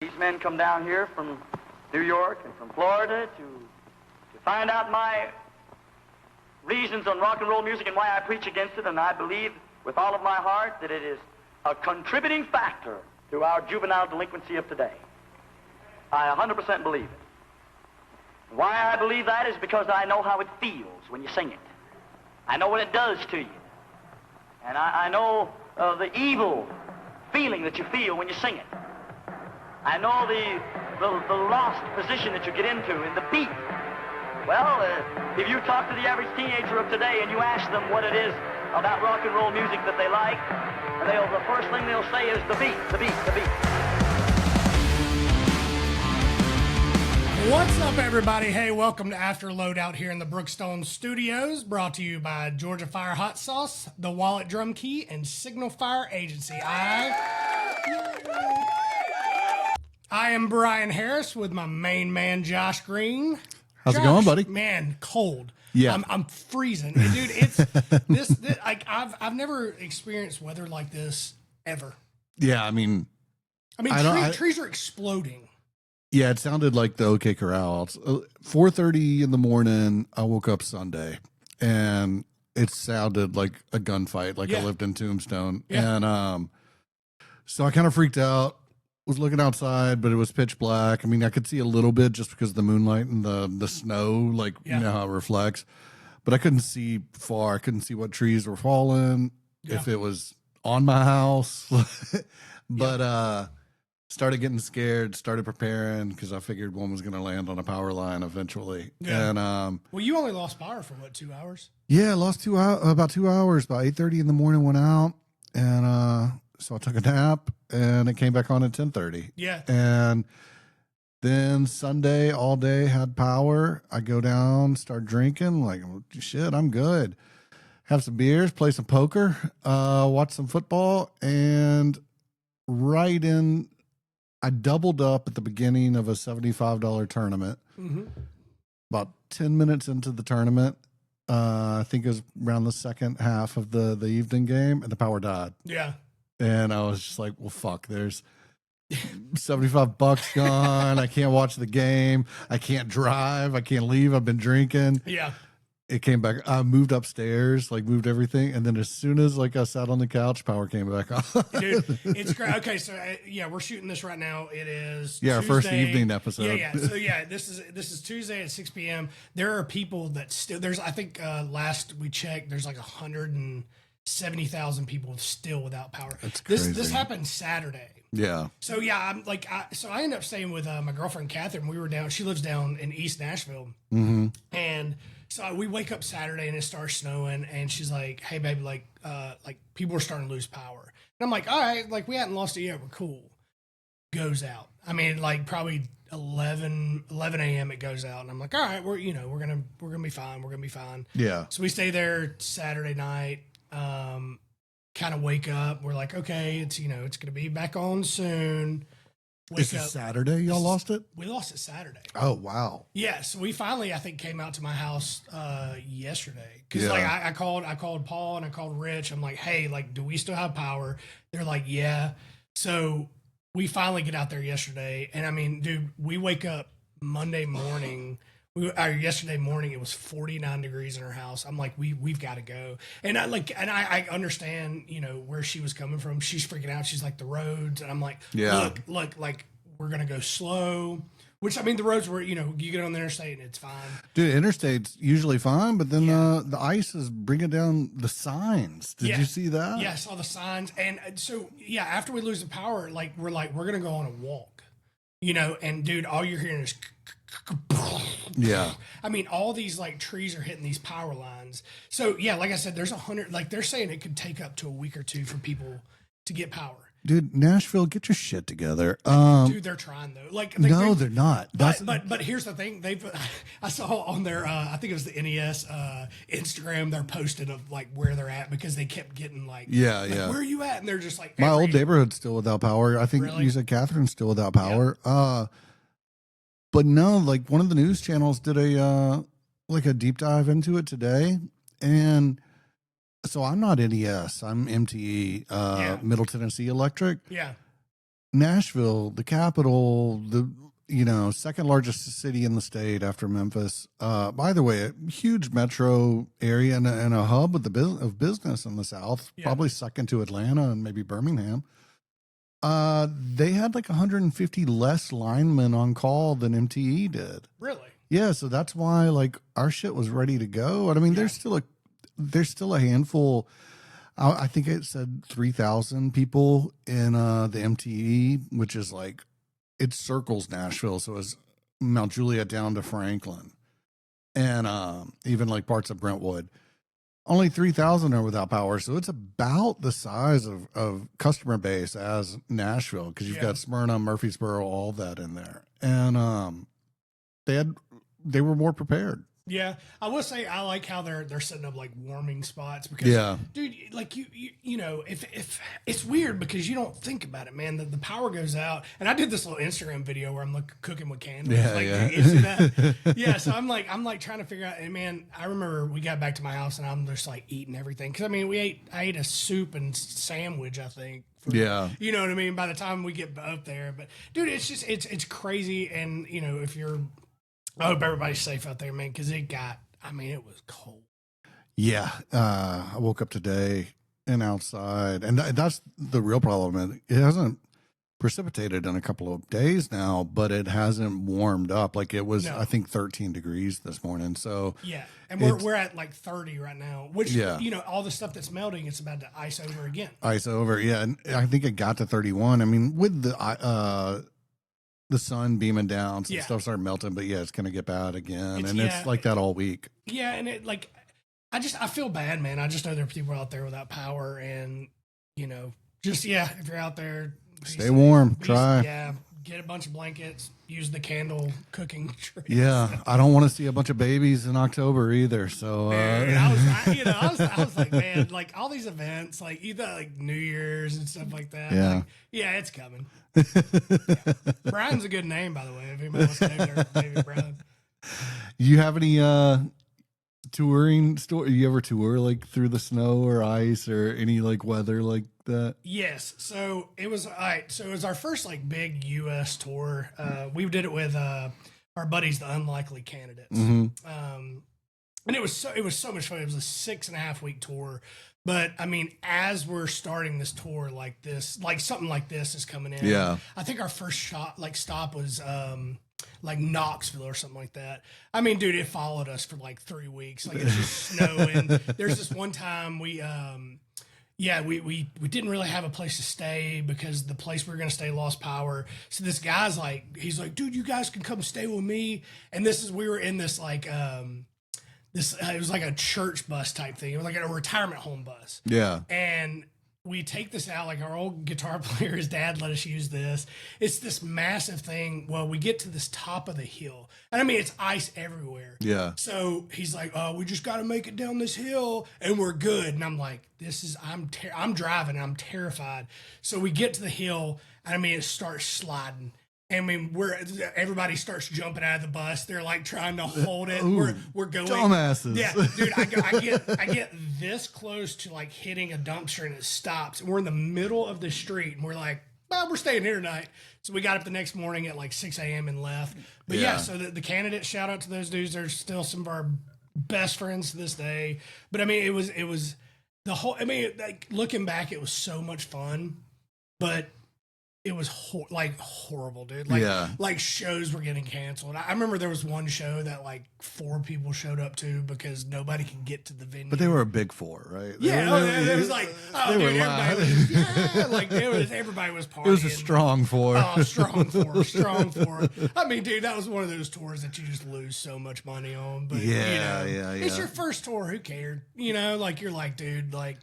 These men come down here from New York and from Florida to find out my reasons on rock and roll music and why I preach against it, and I believe with all of my heart that it is a contributing factor to our juvenile delinquency of today. I 100% believe it. Why I believe that is because I know how it feels when you sing it. I know what it does to you. And I know the evil feeling that you feel when you sing it. I know the lost position that you get into in the beat. Well, if you talk to the average teenager of today and you ask them what it is about rock and roll music that they like, the first thing they'll say is the beat, the beat, the beat. What's up, everybody? Hey, welcome to After Loadout here in the Brookstone Studios, brought to you by Georgia Fire Hot Sauce, The Wallet Drum Key, and Signal Fire Agency. I am Brian Harris with my main man, Josh Green. How's it going, buddy? Man, cold. Yeah. I'm freezing. And dude, it's this like I've never experienced weather like this ever. Yeah, I mean, trees are exploding. Yeah, it sounded like the OK Corral. It's 4:30 in the morning. I woke up Sunday, and it sounded like a gunfight, like I lived in Tombstone. Yeah. And so I kind of freaked out. Was looking outside, but it was pitch black. I mean, I could see a little bit just because of the moonlight and the snow, like you know how it reflects. But I couldn't see far. I couldn't see what trees were falling, if it was on my house. But started getting scared, started preparing because I figured one was going to land on a power line eventually. Yeah. And well, you only lost power for what, 2 hours? Yeah, lost about 2 hours. About 8:30 in the morning, went out, and so I took a nap, and it came back on at 10:30. Yeah. And then Sunday all day had power. I go down, start drinking, like, shit, I'm good. Have some beers, play some poker, watch some football, and I doubled up at the beginning of a $75 tournament. Mm-hmm. About 10 minutes into the tournament, I think it was around the second half of the evening game, and the power died. Yeah. And I was just like, well, fuck, there's $75 gone. I can't watch the game. I can't drive. I can't leave. I've been drinking. Yeah. It came back. I moved upstairs, moved everything. And then as soon as I sat on the couch, power came back on. Dude, it's great. Okay. So we're shooting this right now. It is our Tuesday. First evening episode. Yeah. So this is Tuesday at 6 p.m. There are people that still, I think last we checked, there's like 170,000 people still without power. That's crazy. This happened Saturday. Yeah. So I ended up staying with my girlfriend Catherine. We were down. She lives down in East Nashville, and so we wake up Saturday and it starts snowing. And she's like, "Hey, baby, like people are starting to lose power." And I'm like, "All right, we hadn't lost it yet. We're cool." Goes out. I mean, probably 11 a.m. it goes out, and I'm like, "All right, we're gonna be fine. We're gonna be fine." Yeah. So we stay there Saturday night. Kind of wake up. We're like, okay, it's going to be back on soon. Is it Saturday y'all lost it? We lost it Saturday. Oh, wow. Yeah. So we finally, I think, came out to my house yesterday. Cause I called Paul and I called Rich. I'm like, hey, do we still have power? They're like, yeah. So we finally get out there yesterday. And I mean, dude, we wake up Monday morning. Yesterday morning it was 49 degrees in her house. I'm like, we've got to go. And I understand, where she was coming from. She's freaking out. She's like, the roads. And I'm like, look, we're going to go slow, which I mean, the roads were, you get on the interstate and it's fine. Dude, interstate's usually fine, but then the ice is bringing down the signs. Did you see that? Yeah, I saw the signs. And so, after we lose the power, we're going to go on a walk, and dude, all you're hearing is yeah. I mean, all these trees are hitting these power lines. So like I said, there's 100. They're saying it could take up to a week or two for people to get power. Dude, Nashville, get your shit together. Dude, they're trying though. No, they're not. But here's the thing. I saw on their I think it was the NES Instagram. They're posted of where they're at because they kept getting where are you at? And they're just like, my old neighborhood's still without power. I think you said Catherine's still without power. Yeah. But no, one of the news channels did a deep dive into it today, and so I'm not NES, I'm MTE, Middle Tennessee Electric. Yeah. Nashville, the capital, second largest city in the state after Memphis. By the way, a huge metro area and a hub of business in the South, probably second to Atlanta and maybe Birmingham. They had like 150 less linemen on call than MTE did. Really? Yeah, so that's why like our shit was ready to go. And I mean, there's still a handful. I think it said 3,000 people in the MTE, which is like it circles Nashville, so it's Mount Juliet down to Franklin, and even like parts of Brentwood. Only 3,000 are without power, so it's about the size of customer base as Nashville, because you've got Smyrna, Murfreesboro, all that in there, and they were more prepared. Yeah, I will say I like how they're setting up like warming spots because, dude, like you know, if it's weird because you don't think about it, man. The power goes out, and I did this little Instagram video where I'm like cooking with candles. You see that? So I'm like trying to figure out. And man, I remember we got back to my house and I'm just like eating everything because I mean I ate a soup and sandwich, I think. You know what I mean? By the time we get up there, but dude, it's just it's crazy, and you know I hope everybody's safe out there, man, because it was cold. Yeah. I woke up today and outside, and that's the real problem. It hasn't precipitated in a couple of days now, but it hasn't warmed up. Like it was, I think, 13 degrees this morning. So yeah, and we're at like 30 right now, which, you know, all the stuff that's melting, it's about to ice over again. Ice over, yeah. And I think it got to 31. I mean, with the sun beaming down, some stuff started melting, but it's going to get bad again. It's like that all week. Yeah. And it like, I feel bad, man. I just know there are people out there without power and, you know, just, if you're out there, stay warm, try. Get a bunch of blankets, use the candle cooking trays. Yeah. I don't want to see a bunch of babies in October either. So, I was like, man, like all these events, like either like New Year's and stuff like that. Yeah. Like, it's coming. Brian's a good name, by the way. If anybody wants to name their baby Brian. You have any touring story? You ever tour like through the snow or ice or any like weather like that? Yes. So it was So it was our first like big U.S. tour. We did it with our buddies, the Unlikely Candidates. Mm-hmm. And it was so much fun. It was a 6.5 week tour. But I mean, as we're starting this tour like this, like something like this is coming in. Yeah. I think our first stop was like Knoxville or something like that. I mean, dude, it followed us for like 3 weeks. Like it's just snowing. There's this one time we didn't really have a place to stay because the place we were going to stay lost power. So this guy's like, he's like, dude, you guys can come stay with me. And we were in this like, it was like a church bus type thing. It was like a retirement home bus. Yeah. And we take this out, like our old guitar player, his dad let us use this. It's this massive thing. Well, we get to this top of the hill. And I mean, it's ice everywhere. Yeah. So he's like, oh, we just got to make it down this hill and we're good. And I'm like, I'm driving and I'm terrified. So we get to the hill and I mean, it starts sliding. I mean, everybody starts jumping out of the bus. They're like trying to hold it. Ooh, we're going dumbasses. Yeah, dude. I get this close to like hitting a dumpster and it stops. And we're in the middle of the street and we're like, well, we're staying here tonight. So we got up the next morning at like 6 a.m. and left. But so the candidates, shout out to those dudes. They're still some of our best friends to this day. But I mean, it was the whole. I mean, like looking back, it was so much fun, but it was horrible, dude. Like shows were getting canceled. I remember there was one show that like 4 people showed up to because nobody could get to the venue. But they were a big 4, right? It was like, everybody was partying. It was a strong 4. Oh, strong 4. I mean, dude, that was one of those tours that you just lose so much money on. But it's your first tour. Who cared? You know, like you're like, dude, like.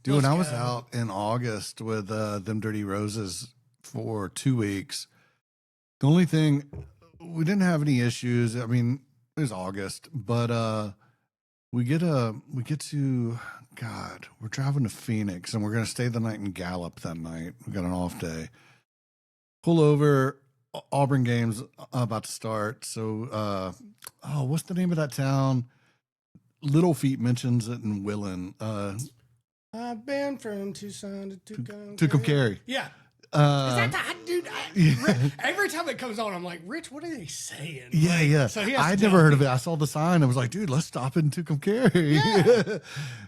Dude, when I was out in August with them Dirty Roses for 2 weeks, the only thing, we didn't have any issues. I mean, it was August, but we get to, God, we're driving to Phoenix and we're going to stay the night in Gallup that night. We got an off day. Pull over, Auburn game's about to start. So, what's the name of that town? Little Feat mentions it in Willin. I've been from Tucson to Tucumcari. Yeah. that dude? Every time it comes on, I'm like, Rich, what are they saying? Yeah, like, yeah. So I'd never heard of it. I saw the sign. I was like, dude, let's stop in Tucumcari. Yeah.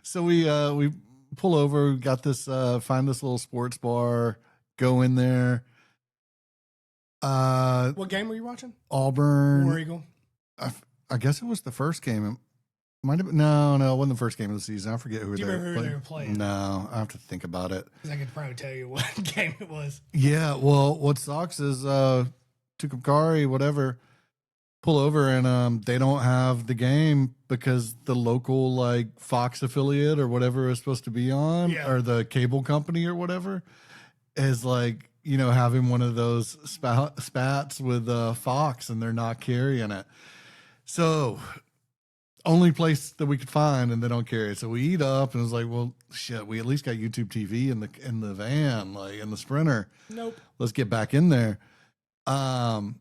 So we pull over. We got this. Find this little sports bar. Go in there. What game were you watching? Auburn. War Eagle. I guess it was the first game. It might have been, no, it wasn't the first game of the season. I forget who Do you remember who they were playing? No, I have to think about it. Because I could probably tell you what game it was. Yeah, well, what sucks is Tucumcari, whatever, pull over and they don't have the game because the local like Fox affiliate or whatever is supposed to be on, or the cable company or whatever is like, having one of those spats with Fox, and they're not carrying it. So only place that we could find, and they don't carry it. So we eat up, and it was like, well, shit, we at least got YouTube TV in the van, like in the Sprinter. Nope. Let's get back in there. But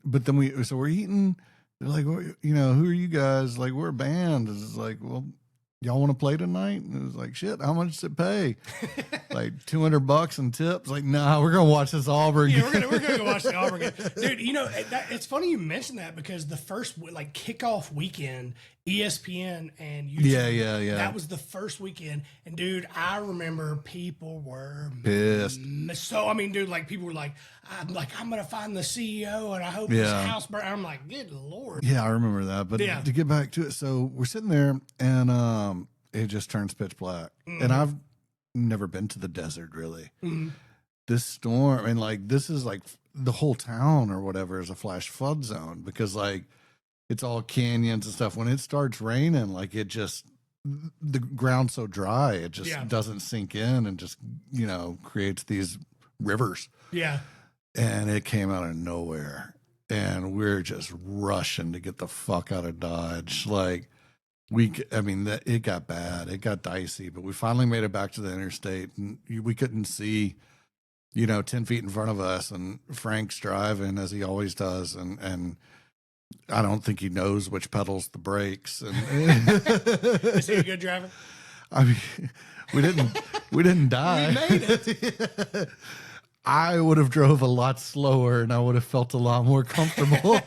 then we're eating. They're like, well, who are you guys? Like, we're a band. It's like, well, y'all want to play tonight? And it was like, shit, how much does it pay? Like $200 in tips. Like, nah, we're gonna watch this Auburn game. Yeah, we're gonna go watch the Auburn game, dude. It's funny you mentioned that because the first like kickoff weekend, ESPN and YouTube, yeah. That was the first weekend, and dude, I remember people were pissed. So I mean, dude, like people were like, I'm gonna find the CEO, and I hope his house burns. I'm like, good lord. Yeah, I remember that. But to get back to it, so we're sitting there, and it just turns pitch black, and I've never been to the desert really. This storm, and like this is like the whole town or whatever is a flash flood zone because like it's all canyons and stuff. When it starts raining, like it just, the ground's so dry, it just doesn't sink in and just, creates these rivers. Yeah. And it came out of nowhere. And we're just rushing to get the fuck out of Dodge. Like, it got bad. It got dicey, but we finally made it back to the interstate, and we couldn't see, 10 feet in front of us. And Frank's driving as he always does. And I don't think he knows which pedals the brakes. And is he a good driver? I mean, we didn't die. We made it. I would have drove a lot slower, and I would have felt a lot more comfortable.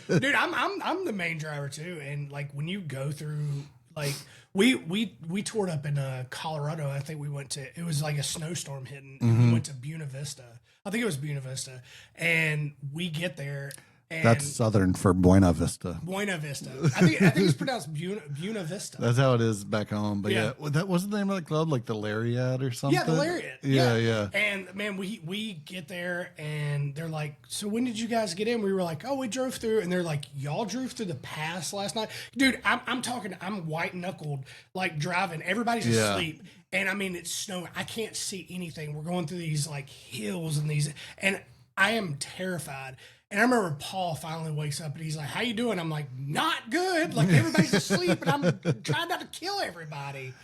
Dude, I'm the main driver too, and like when you go through, like we toured up in Colorado. I think we went to, it was like a snowstorm hitting, and we went to Buena Vista. I think it was Buena Vista, and we get there. And that's Southern for Buena Vista. Buena Vista. I think it's pronounced Buena Vista. That's how it is back home. But that wasn't the name of the club, like the Lariat or something. Yeah, the Lariat. Yeah. And man, we get there, and they're like, "So when did you guys get in?" We were like, "Oh, we drove through." And they're like, "Y'all drove through the pass last night, dude." I'm talking. I'm white knuckled, like driving. Everybody's asleep. And I mean, it's snowing. I can't see anything. We're going through these like hills and I am terrified. And I remember Paul finally wakes up and he's like, "How you doing?" I'm like, "Not good." Like everybody's asleep, and I'm trying not to kill everybody.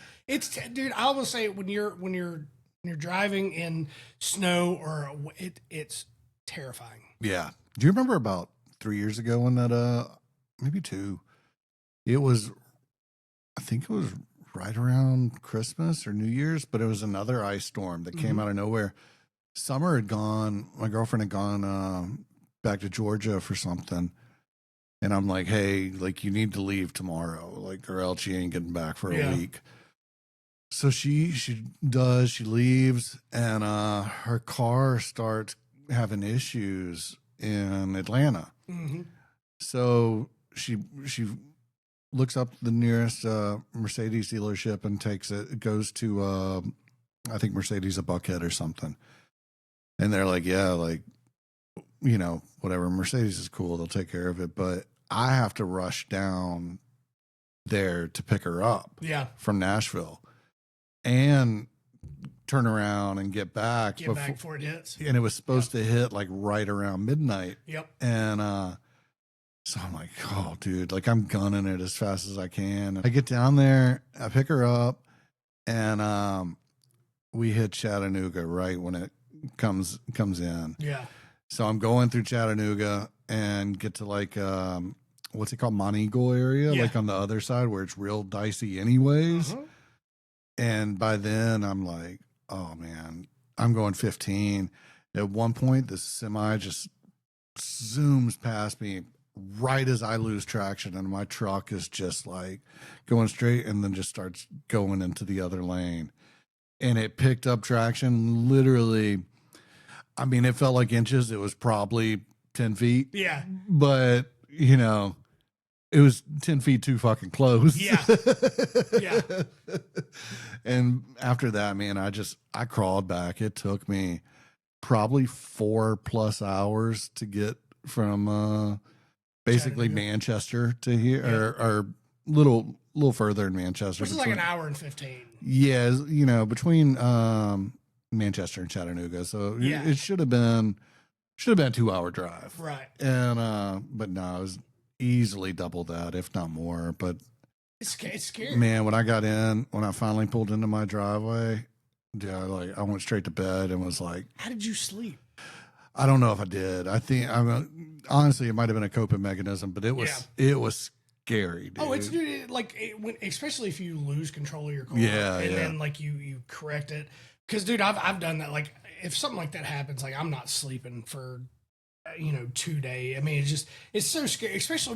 Dude, I will say when you're driving in snow or it's terrifying. Yeah. Do you remember about 3 years ago when that maybe 2? It was, I think it was right around Christmas or New Year's, but it was another ice storm that came out of nowhere. Summer had gone. My girlfriend had gone back to Georgia for something, and I'm like, "Hey, like you need to leave tomorrow, like, or else she ain't getting back for a week." So she does. She leaves, and her car starts having issues in Atlanta. So she looks up the nearest Mercedes dealership and takes it. It goes to I think Mercedes of Buckhead or something, and they're like, "Yeah, like, whatever, Mercedes is cool, they'll take care of it." But I have to rush down there to pick her up from Nashville and turn around and get back before it hits. And it was supposed to hit like right around midnight. Yep. And so I'm like, "Oh, dude, like I'm gunning it as fast as I can." I get down there, I pick her up, and we hit Chattanooga right when it comes in. Yeah. So I'm going through Chattanooga and get to like what's it called, Monteagle area, like on the other side where it's real dicey anyways. And by then I'm like, "Oh man, I'm going 15. At one point, the semi just zooms past me right as I lose traction, and my truck is just like going straight and then just starts going into the other lane. And it picked up traction literally. I mean, it felt like inches. It was probably 10 feet. Yeah. But, you know, it was 10 feet too fucking close. Yeah. Yeah. And after that, man, I crawled back. It took me probably 4+ hours to get from basically Manchester to here, or little further in Manchester. Which is like an hour and 15. Yeah, you know, between Manchester and Chattanooga. So it should have been a 2-hour drive. Right. And but no, it was easily double that, if not more. But it's scary. Man, when I finally pulled into my driveway, I went straight to bed and was like, how did you sleep? I don't know if I did. I think honestly, it might have been a coping mechanism, but it was scary, dude. Oh, it's especially if you lose control of your car, then like you correct it. Because, dude, I've done that. Like, if something like that happens, like I'm not sleeping for 2 days. I mean, it's so scary, especially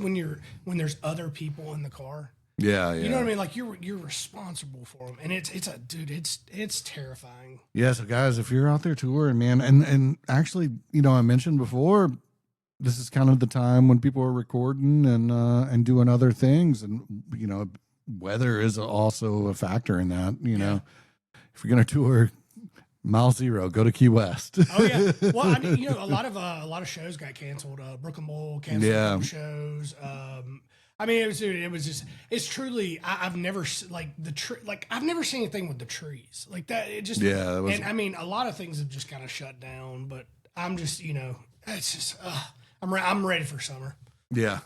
when there's other people in the car. Yeah. You know what I mean? Like you're responsible for them, and it's terrifying. Yeah. So guys, if you're out there touring, man, and actually, I mentioned before, this is kind of the time when people are recording and doing other things, and weather is also a factor in that. If you're gonna tour Mile Zero, go to Key West. Oh yeah. Well, a lot of shows got canceled. Brooklyn Bowl canceled shows. I mean, it's truly, I've never I've never seen anything with the trees like that. It just, and I mean, a lot of things have just kind of shut down, but I'm just, it's just, I'm ready for summer. Yeah.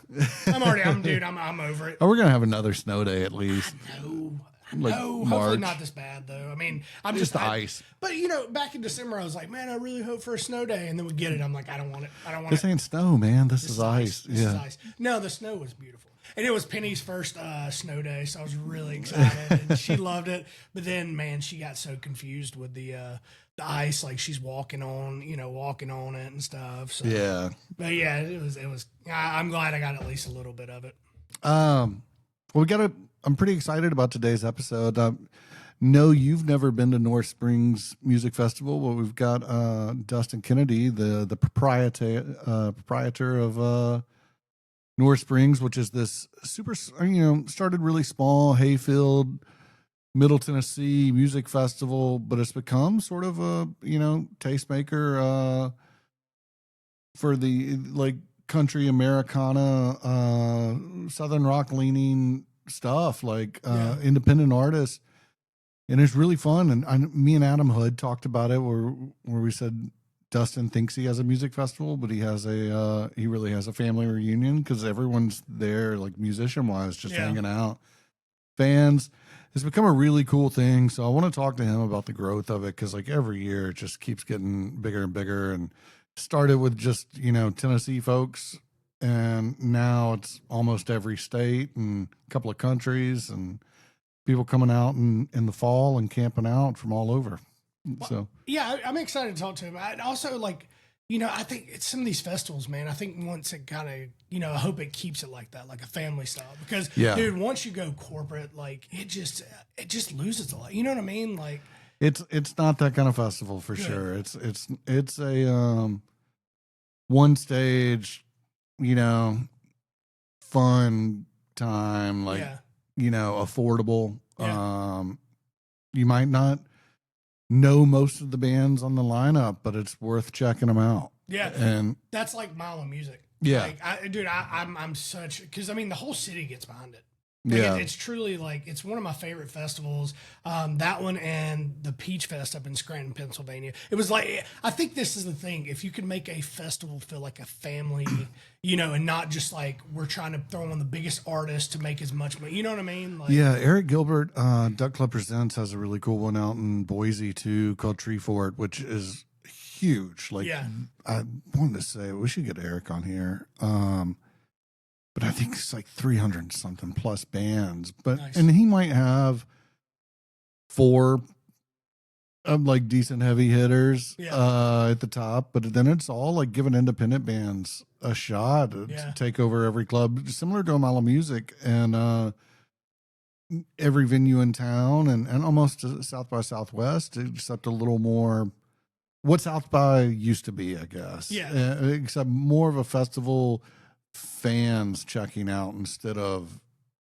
I'm over it. Oh, we're going to have another snow day at least. I know. March. Hopefully not this bad though. I mean, I'm just ice. But back in December, I was like, man, I really hope for a snow day, and then we get it. I'm like, I don't want it. This ain't snow, man. This is ice. This is ice. No, the snow was beautiful, and it was Penny's first snow day, so I was really excited, and she loved it. But then, man, she got so confused with the ice, like she's walking on it and stuff. So, yeah. But yeah, it was. I'm glad I got at least a little bit of it. Well, I'm pretty excited about today's episode. No, you've never been to North Springs Music Festival, but we've got Dustin Kennedy, the proprietor of North Springs, which is this super, started really small, hayfield, Middle Tennessee music festival, but it's become sort of a tastemaker for the country Americana, Southern rock leaning stuff, independent artists, and it's really fun. And me and Adam Hood talked about it where we said Dustin thinks he has a music festival, but he really has a family reunion because everyone's there, like musician wise, just hanging out, fans. It's become a really cool thing. So I want to talk to him about the growth of it, because every year it just keeps getting bigger and bigger, and started with just Tennessee folks, and now it's almost every state and a couple of countries, and people coming out in the fall and camping out from all over. So yeah, I'm excited to talk to him. I also I think it's some of these festivals, man. I think once it kind of, I hope it keeps it like that, like a family style, because dude, once you go corporate, it just loses a lot. You know what I mean? It's not that kind of festival for sure. It's a one stage, fun time, affordable. Yeah. You might not know most of the bands on the lineup, but it's worth checking them out. Yeah, and that's like Mile of Music. Yeah, I'm such, because the whole city gets behind it. It's truly it's one of my favorite festivals. That one and the Peach Fest up in Scranton, Pennsylvania. It was I think this is the thing. If you could make a festival feel like a family, and not just we're trying to throw on the biggest artist to make as much money. You know what I mean? Eric Gilbert, Duck Club Presents has a really cool one out in Boise too, called Tree Fort, which is huge. I wanted to say we should get Eric on here. But I think it's 300 something plus bands. But nice. And he might have 4 like decent heavy hitters Yeah. at the top, but then it's all like giving independent bands a shot to take over every club, similar to Amala Music and every venue in town and almost South by Southwest, except a little more what South by used to be, I guess. Yeah. Except more of a festival fans checking out instead of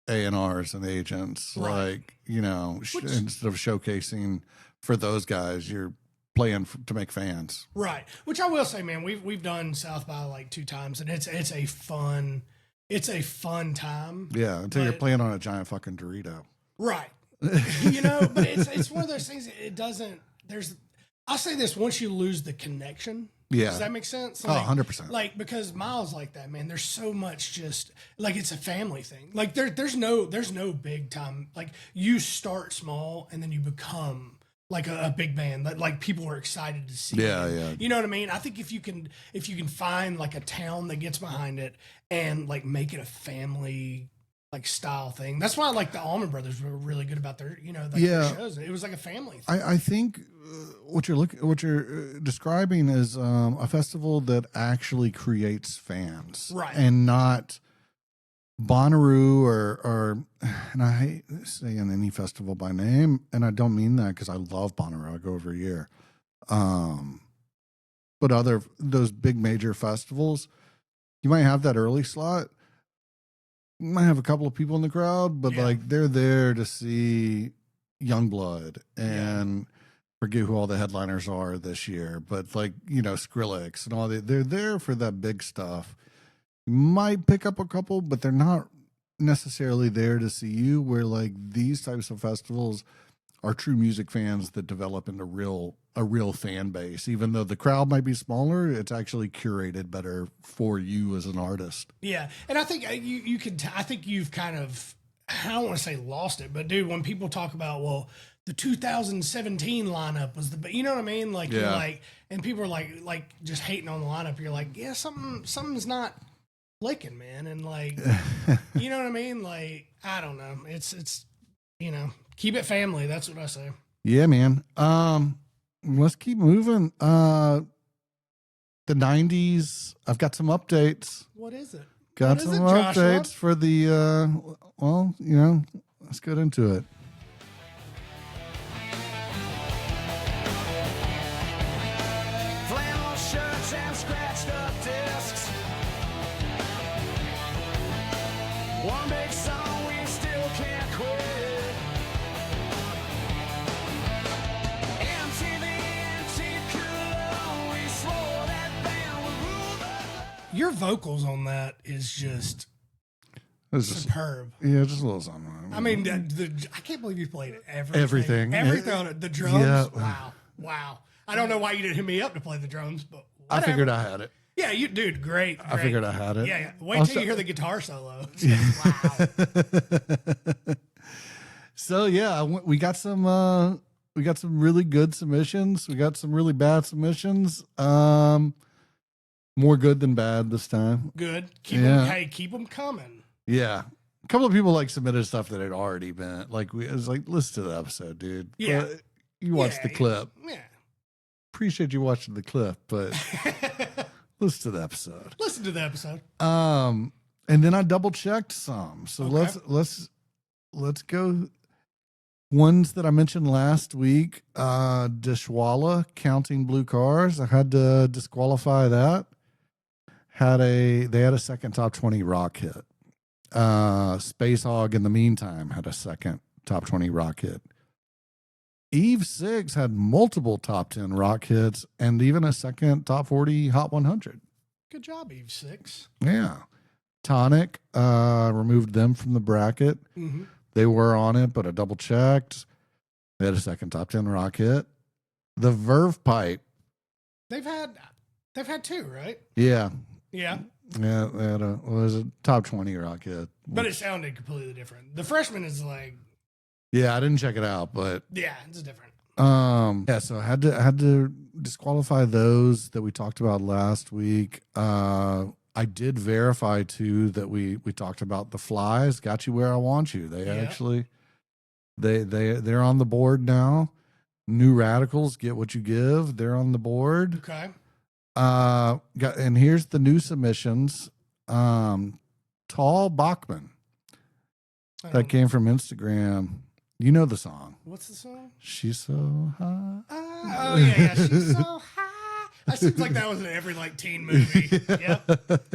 A&Rs and agents. Right. Like, you know, instead of showcasing for those guys, you're playing to make fans. Right. Which I will say, man, we've done South by like 2 times, and it's a fun time. Yeah, until you're playing on a giant fucking Dorito. Right. You know, but it's one of those things. It doesn't. I'll say this: once you lose the connection. Yeah. Does that make sense? Like, 100%. Like, because Miles like that, man, there's so much just like it's a family thing. Like there's no big time. Like you start small and then you become like a big band that like people are excited to see. Yeah, yeah. You know what I mean? I think if you can find like a town that gets behind it and like make it a family like style thing. That's why like the Allman Brothers were really good about their, you know, like their shows. It was like a family thing. I think what you're describing is a festival that actually creates fans, right? And not Bonnaroo or and I hate saying any festival by name, and I don't mean that because I love Bonnaroo. I go every year, but those big major festivals, you might have that early slot. You might have a couple of people in the crowd, but like they're there to see Youngblood and forget who all the headliners are this year, but like, you know, Skrillex and all they're there for that big stuff. You might pick up a couple, but they're not necessarily there to see you, where like these types of festivals are true music fans that develop into a real fan base. Even though the crowd might be smaller, it's actually curated better for you as an artist. Yeah. And I think you can, I think you've kind of, I don't want to say lost it, but dude, when people talk about, well, the 2017 lineup was you know what I mean? Like, you're like, and people are like just hating on the lineup. You're like, yeah, something's not clicking, man. And like, you know what I mean? Like, I don't know. It's, you know, keep it family. That's what I say. Yeah, man. Let's keep moving. The 90s. I've got some updates. What is it? Got some updates for the, well, you know, let's get into it. Flannel shirts and scratched up discs. One big song we still can't quit. MTV and cheap cool. We swore that band would rule the... Your vocals on that is just superb. Yeah, just a little something. I mean, I can't believe you played everything. Everything on it. The drums. Yeah. Wow. I don't know why you didn't hit me up to play the drums, but whatever. I figured I had it. Yeah, you dude, great. I figured I had it. Yeah. Wait till you hear the guitar solo. Wow. So yeah, we got some really good submissions. We got some really bad submissions. More good than bad this time. Good. Keep them coming. Yeah. A couple of people like submitted stuff that had already been like it was like, listen to the episode, dude. Yeah. But you watched the clip. Yeah. Appreciate you watching the clip, but listen to the episode. Listen to the episode. And then I double checked some. So let's go. Ones that I mentioned last week, Dishwalla, Counting Blue Cars. I had to disqualify that. They had a second top 20 rock hit. Space Hog in the meantime had a second top 20 rock hit. Eve 6 had multiple top 10 rock hits and even a second top 40 Hot 100. Good job, Eve 6. Yeah. Tonic, removed them from the bracket. Mm-hmm. They were on it, but I double checked. They had a second top 10 rock hit. The Verve Pipe. They've had 2, right? Yeah. Yeah. Yeah, they had a top 20 rock hit. But it sounded completely different. The Freshman is like, yeah, I didn't check it out, but yeah, it's different. Yeah, so I had to disqualify those that we talked about last week. I did verify too that we talked about the Flies, Got You Where I Want You. They actually they're on the board now. New Radicals, Get What You Give. They're on the board. Okay. And here's the new submissions. Tall Bachman. That came from Instagram. You know the song. What's the song? She's so high. Oh, yeah. She's so high. That seems like that was in every like teen movie. Yep.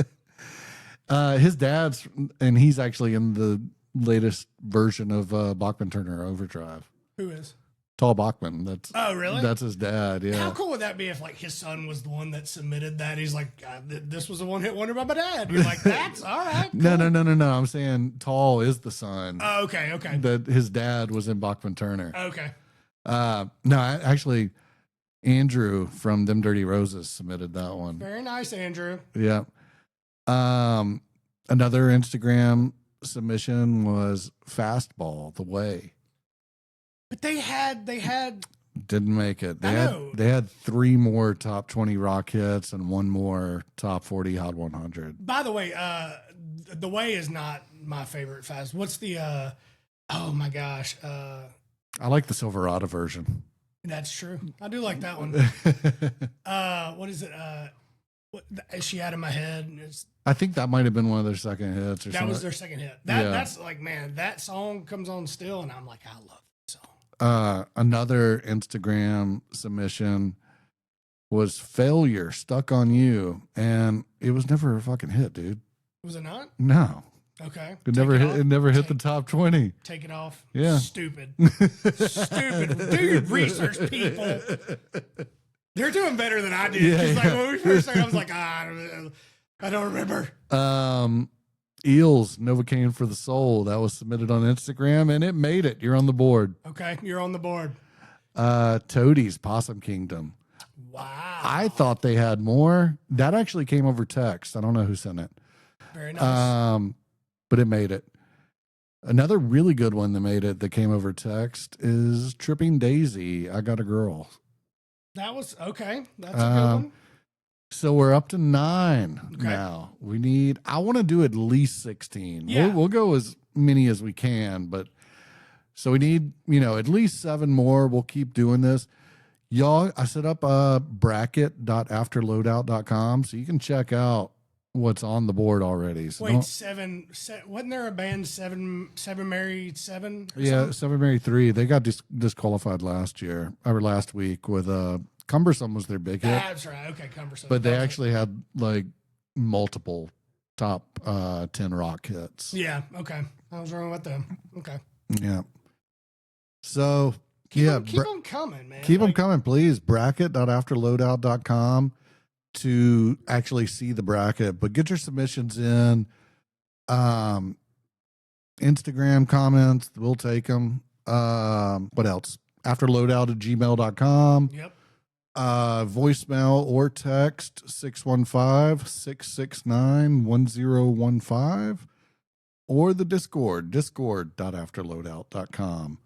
His dad's, and he's actually in the latest version of Bachman Turner Overdrive. Who is? Tall Bachman. Oh, really? That's his dad. Yeah. How cool would that be if like his son was the one that submitted that? He's like, this was a one-hit wonder by my dad. You're like, that's all right. Cool. No. I'm saying Tall is the son. Oh, okay. That his dad was in Bachman Turner. Okay. No, actually, Andrew from Them Dirty Roses submitted that one. Very nice, Andrew. Yeah. Another Instagram submission was Fastball, The Way. But they had Didn't make it. know. They had 3 more top 20 rock hits and 1 more top 40 Hot 100. By the way, The Way is not my favorite fast. What's the oh my gosh. I like the Silverado version. That's true. I do like that one. What is it? What she had in my head. I think that might have been one of their second hits or That something. was their second hit. That's like, man, that song comes on still, and I'm like, I love that song. Another Instagram submission was Failure, Stuck on You, and it was never a fucking hit, dude. Was it not? No. Okay. It never hit the top 20. Take it off. Yeah. Stupid. Stupid. Do your research, people. They're doing better than I did. Yeah, Like when we first started, I was like, I don't remember. Eels, Novocaine for the Soul. That was submitted on Instagram, and it made it. You're on the board. Okay, you're on the board. Toadies, Possum Kingdom. Wow. I thought they had more. That actually came over text. I don't know who sent it. Very nice. But it made it. Another really good one that made it that came over text is Tripping Daisy, I Got a Girl. That was okay. That's a good one. So we're up to 9 Okay. now. I want to do at least 16. Yeah. We'll go as many as we can, but so we need, at least 7 more. We'll keep doing this. Y'all, I set up bracket.afterloadout.com so you can check out what's on the board already. So Wait, wasn't there a band Seven Married Seven? yeah, 7 Mary 3. They got disqualified last week with Cumbersome was their big hit. That's right. Okay, Cumbersome. But they actually had like multiple top 10 rock hits. Yeah. Okay. I was wrong with them. Okay. Yeah. So Keep them coming, man. Keep them coming, please. Bracket.afterloadout.com to actually see the bracket, but get your submissions in. Instagram comments, we'll take them. What else? Afterloadout@gmail.com. Yep. Voicemail or text 615-669-1015 or the discord.afterloadout.com.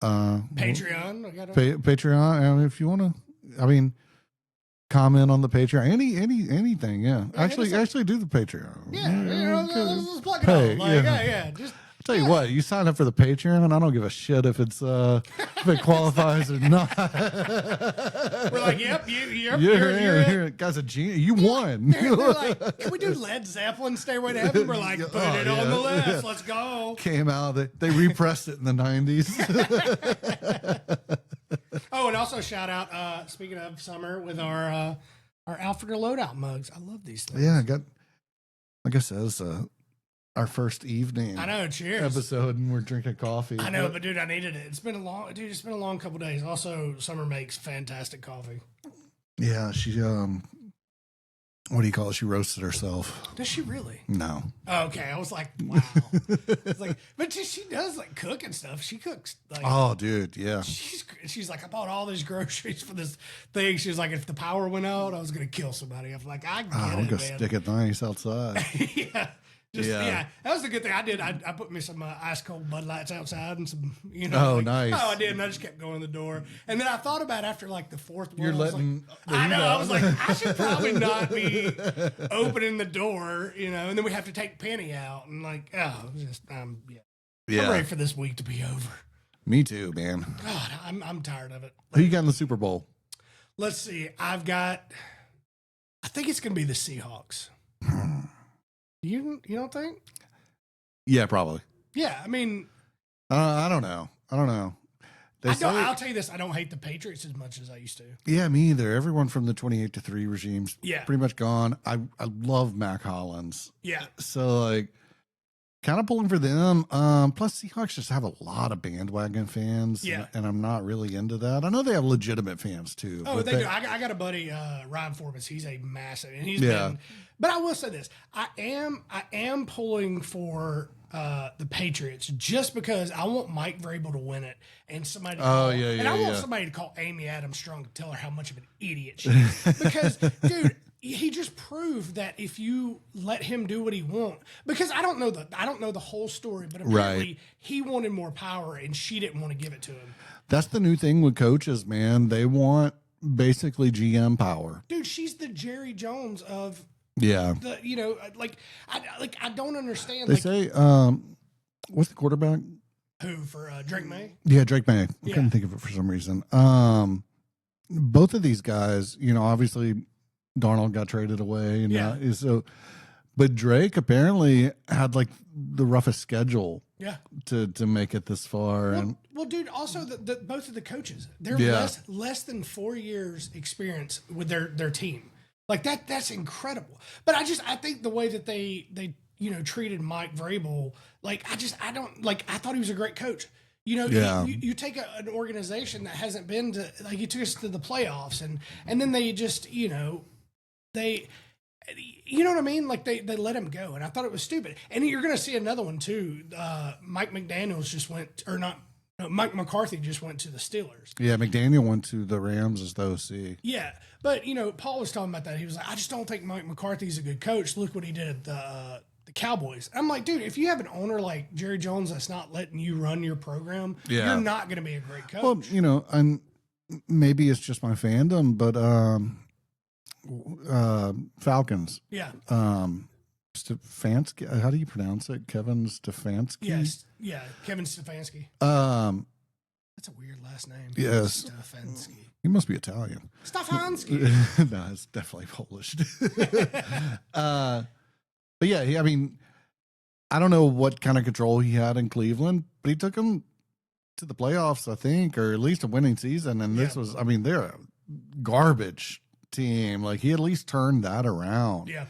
Patreon. Patreon. If you want to, comment on the Patreon. Anything. Yeah. Actually do the Patreon. Yeah. Let's plug it Hey, out. Like, yeah. yeah. Just Tell you what, you sign up for the Patreon, I don't give a shit if it's if it qualifies or not. we're like, yep, you're You're guys a genius. You won. They're like, can we do Led Zeppelin Stairway to Heaven? We're like, put it on the list. yeah. Let's go. Came out. They repressed it in the 90s. Oh, and also shout out, speaking of summer, with our Alfred Loadout mugs. I love these things. Yeah, like I said, it's our first evening. I know. Cheers. Episode, and we're drinking coffee. I know, but dude, I needed it. It's been a long couple days. Also, Summer makes fantastic coffee. Yeah, she what do you call it? She roasted herself. Does she really? No. Oh, okay, I was like, wow. It's like, but she does like cook and stuff. She cooks like. Oh, dude, yeah. She's like, I bought all these groceries for this thing. She was like, if the power went out, I was gonna kill somebody. I'm like, I get it, I'm gonna man. stick it nice outside. Yeah. Yeah, that was a good thing. I did. I put me some ice cold Bud Lights outside and some, Oh, nice. Oh, I did, and I just kept going to the door. And then I thought about after like the fourth one. You're I was letting. like, I know. I was like, I should probably not be opening the door, And then we have to take Penny out, and like, oh, just yeah. I'm ready for this week to be over. Me too, man. God, I'm tired of it. Who you got in the Super Bowl? Let's see. I think it's going to be the Seahawks. You don't think? Yeah, probably. Yeah, I mean, I don't know. I'll tell you this. I don't hate the Patriots as much as I used to. Yeah, me either. Everyone from the 28-3 regime's pretty much gone. I love Mac Hollins. Yeah. So, like, kind of pulling for them. Plus, Seahawks just have a lot of bandwagon fans. Yeah. And I'm not really into that. I know they have legitimate fans, too. Oh, but they do. I got a buddy, Ryan Forbes. He's a massive, and he's Yeah. been. But I will say this: I am pulling for the Patriots just because I want Mike Vrabel to win it, and somebody. To call, and I want somebody to call Amy Adams Strong to tell her how much of an idiot she is. Because, dude, he just proved that if you let him do what he wants, because I don't know the whole story, but apparently he wanted more power and she didn't want to give it to him. That's the new thing with coaches, man. They want basically GM power. Dude, she's the Jerry Jones of. Yeah. I don't understand. They say, what's the quarterback? Who for Drake May? Yeah, Drake May. I couldn't think of it for some reason. Both of these guys, obviously Darnold got traded away, and but Drake apparently had like the roughest schedule. Yeah. To make it this far, well, dude. Also, the both of the coaches, they're less than 4 years experience with their team. Like that's incredible. But I think the way that they treated Mike Vrabel, I thought he was a great coach. You take an organization that hasn't been to, he took us to the playoffs and then they just, they, you know what I mean? Like they let him go. And I thought it was stupid. And you're going to see another one too. Mike McCarthy just went to the Steelers. Yeah, McDaniel went to the Rams as the OC. Yeah, but Paul was talking about that. He was like, I just don't think Mike McCarthy's a good coach. Look what he did at the Cowboys. I'm like, dude, if you have an owner like Jerry Jones that's not letting you run your program, you're not going to be a great coach. Well, and maybe it's just my fandom, but Falcons. Yeah. Stefanski, how do you pronounce it? Kevin Stefanski? Yes. Yeah, Kevin Stefanski. That's a weird last name. Yes. Stefanski. He must be Italian. Stefanski. No, it's definitely Polish. But yeah, I don't know what kind of control he had in Cleveland, but he took him to the playoffs, I think, or at least a winning season. And this was, they're a garbage team. Like, he at least turned that around. Yeah.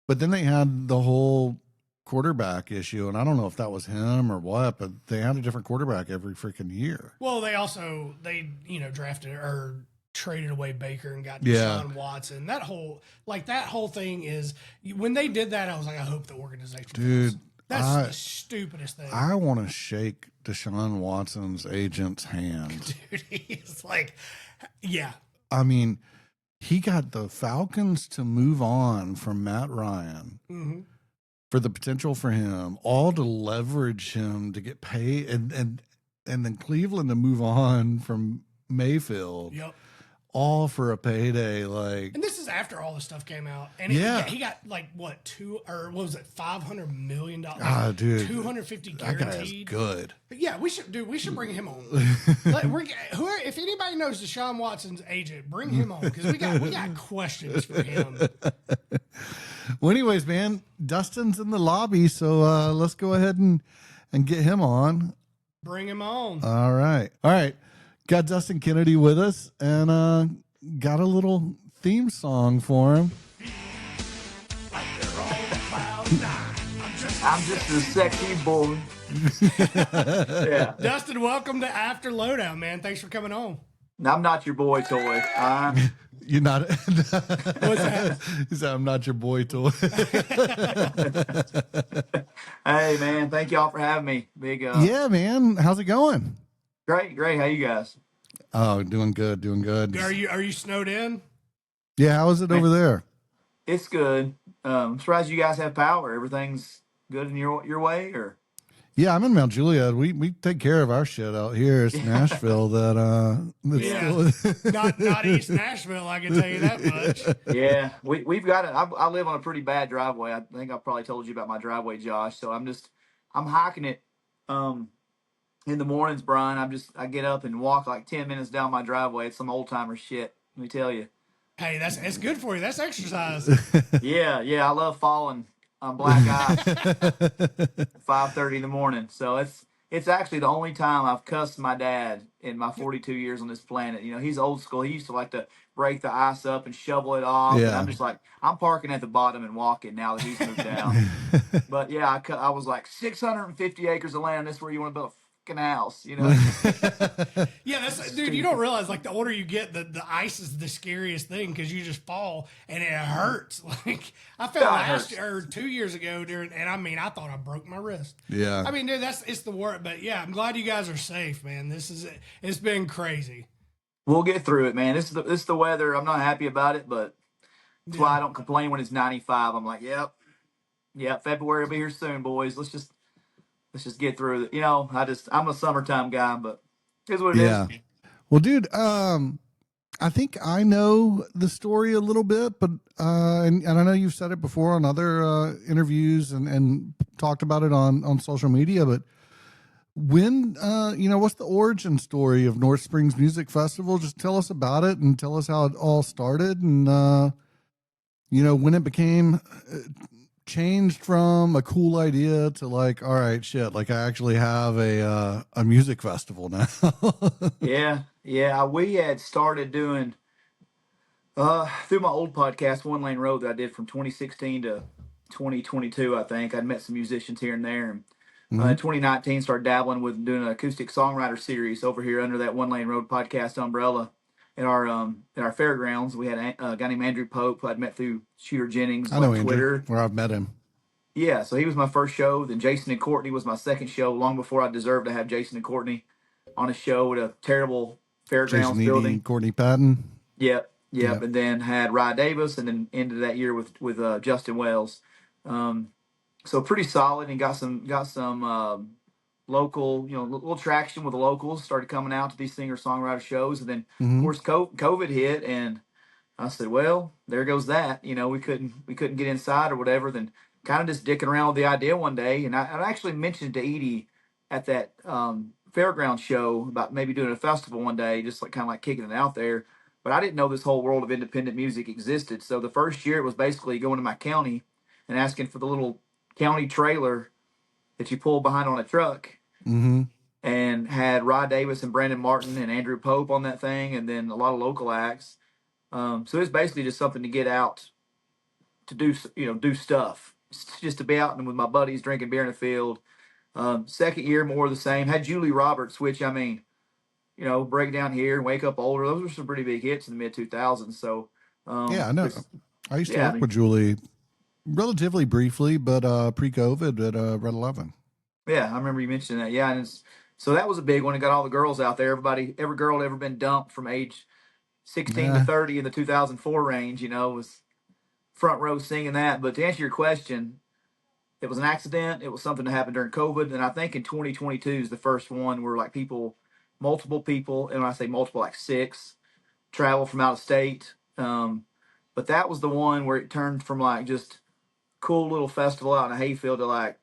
But then they had the whole quarterback issue, and I don't know if that was him or what, but they had a different quarterback every freaking year. Well, they drafted or traded away Baker and got Deshaun Watson. That whole thing is, when they did that, I was like, I hope the organization fails. That's the stupidest thing. I want to shake Deshaun Watson's agent's hand. Dude, he's like, yeah. He got the Falcons to move on from Matt Ryan for the potential for him, all to leverage him to get paid, and then Cleveland to move on from Mayfield. Yep. All for a payday, and this is after all the stuff came out, and he got $500 million? Dude, 250 guaranteed. That guy is good. But yeah, we should bring him on. If anybody knows Deshaun Watson's agent, bring him on, because we got questions for him. Well, anyways, man, Dustin's in the lobby, so let's go ahead and get him on. Bring him on. All right. Got Dustin Kennedy with us, and got a little theme song for him. I'm just a sexy boy. Yeah. Dustin, welcome to After Loadout, man. Thanks for coming on. I'm not your boy toy. You're not. What's that? He said, I'm not your boy toy. Hey, man. Thank y'all for having me. Big. Yeah, man. How's it going? Great. How you guys? Oh, doing good. Are you snowed in? Yeah, how is it over there? It's good. I'm surprised you guys have power. Everything's good in your way, or? Yeah, I'm in Mount Juliet. We take care of our shit out here. It's Nashville not East Nashville, I can tell you that much. Yeah, we've got it. I live on a pretty bad driveway. I think I probably told you about my driveway, Josh. So I'm hiking it in the mornings, Brian, I get up and walk like 10 minutes down my driveway. It's some old timer shit. Let me tell you. Hey, it's good for you. That's exercise. Yeah, yeah, I love falling on black ice at 5:30 in the morning. So it's actually the only time I've cussed my dad in my 42 years on this planet. You know, he's old school. He used to like to break the ice up and shovel it off. And I'm Yeah. just like, I'm parking at the bottom and walking now that he's moved out. But yeah, I was like 650 acres of land. That's where you want to build a fucking house, you know? Yeah, that's dude. You don't realize like the older you get, the ice is the scariest thing because you just fall and it hurts. Like I fell Yeah, it last hurts. year or 2 years ago during, and I mean I thought I broke my wrist. Yeah. I mean, dude, it's the word. But yeah, I'm glad you guys are safe, man. It's been crazy. We'll get through it, man. This is the weather. I'm not happy about it, but that's why I don't complain when it's 95. I'm like, yep, February will be here soon, boys. Let's just get through it. You know, I'm a summertime guy, but here's what it Yeah. is. Well, dude, I think I know the story a little bit, but and I know you've said it before on other interviews and talked about it on social media, but when what's the origin story of North Springs Music Festival? Just tell us about it and tell us how it all started and when it became changed from a cool idea to like, all right, shit, like I actually have a music festival now. Yeah. We had started doing through my old podcast, One Lane Road, that I did from 2016 to 2022. I think I'd met some musicians here and there. And in 2019, started dabbling with doing an acoustic songwriter series over here under that One Lane Road podcast umbrella. In our fairgrounds, we had a guy named Andrew Pope, who I'd met through Shooter Jennings I know on Andrew, Twitter. where I've met him. Yeah, so he was my first show. Then Jason and Courtney was my second show, long before I deserved to have Jason and Courtney on a show at a terrible fairgrounds Jason Eady, building. Courtney Patton. Yep. And then had Rye Davis, and then ended that year with Justin Wells. So pretty solid, and got some local, little traction with the locals. Started coming out to these singer songwriter shows, and then of course COVID hit, and I said, well, there goes that. We couldn't get inside or whatever. Then kind of just dicking around with the idea one day, and I actually mentioned to Edie at that fairground show about maybe doing a festival one day, just like kind of like kicking it out there. But I didn't know this whole world of independent music existed. So the first year it was basically going to my county and asking for the little county trailer that you pull behind on a truck, and had Rod Davis and Brandon Martin and Andrew Pope on that thing, and then a lot of local acts. So it's basically just something to get out to do stuff. It's just to be out and with my buddies drinking beer in the field. Second year, more of the same. Had Julie Roberts, which I mean, Break Down Here and Wake Up Older. Those were some pretty big hits in the mid 2000s. So Yeah, I know. I used to work with Julie relatively briefly, but pre-COVID at Red 11. Yeah, I remember you mentioning that. Yeah, and so that was a big one. It got all the girls out there. Every girl had ever been dumped from age 16 to 30 in the 2004 range, was front row singing that. But to answer your question, it was an accident. It was something that happened during COVID. And I think in 2022 is the first one where like multiple people, and when I say multiple, like 6, travel from out of state. But that was the one where it turned from like just cool little festival out in a hayfield to like,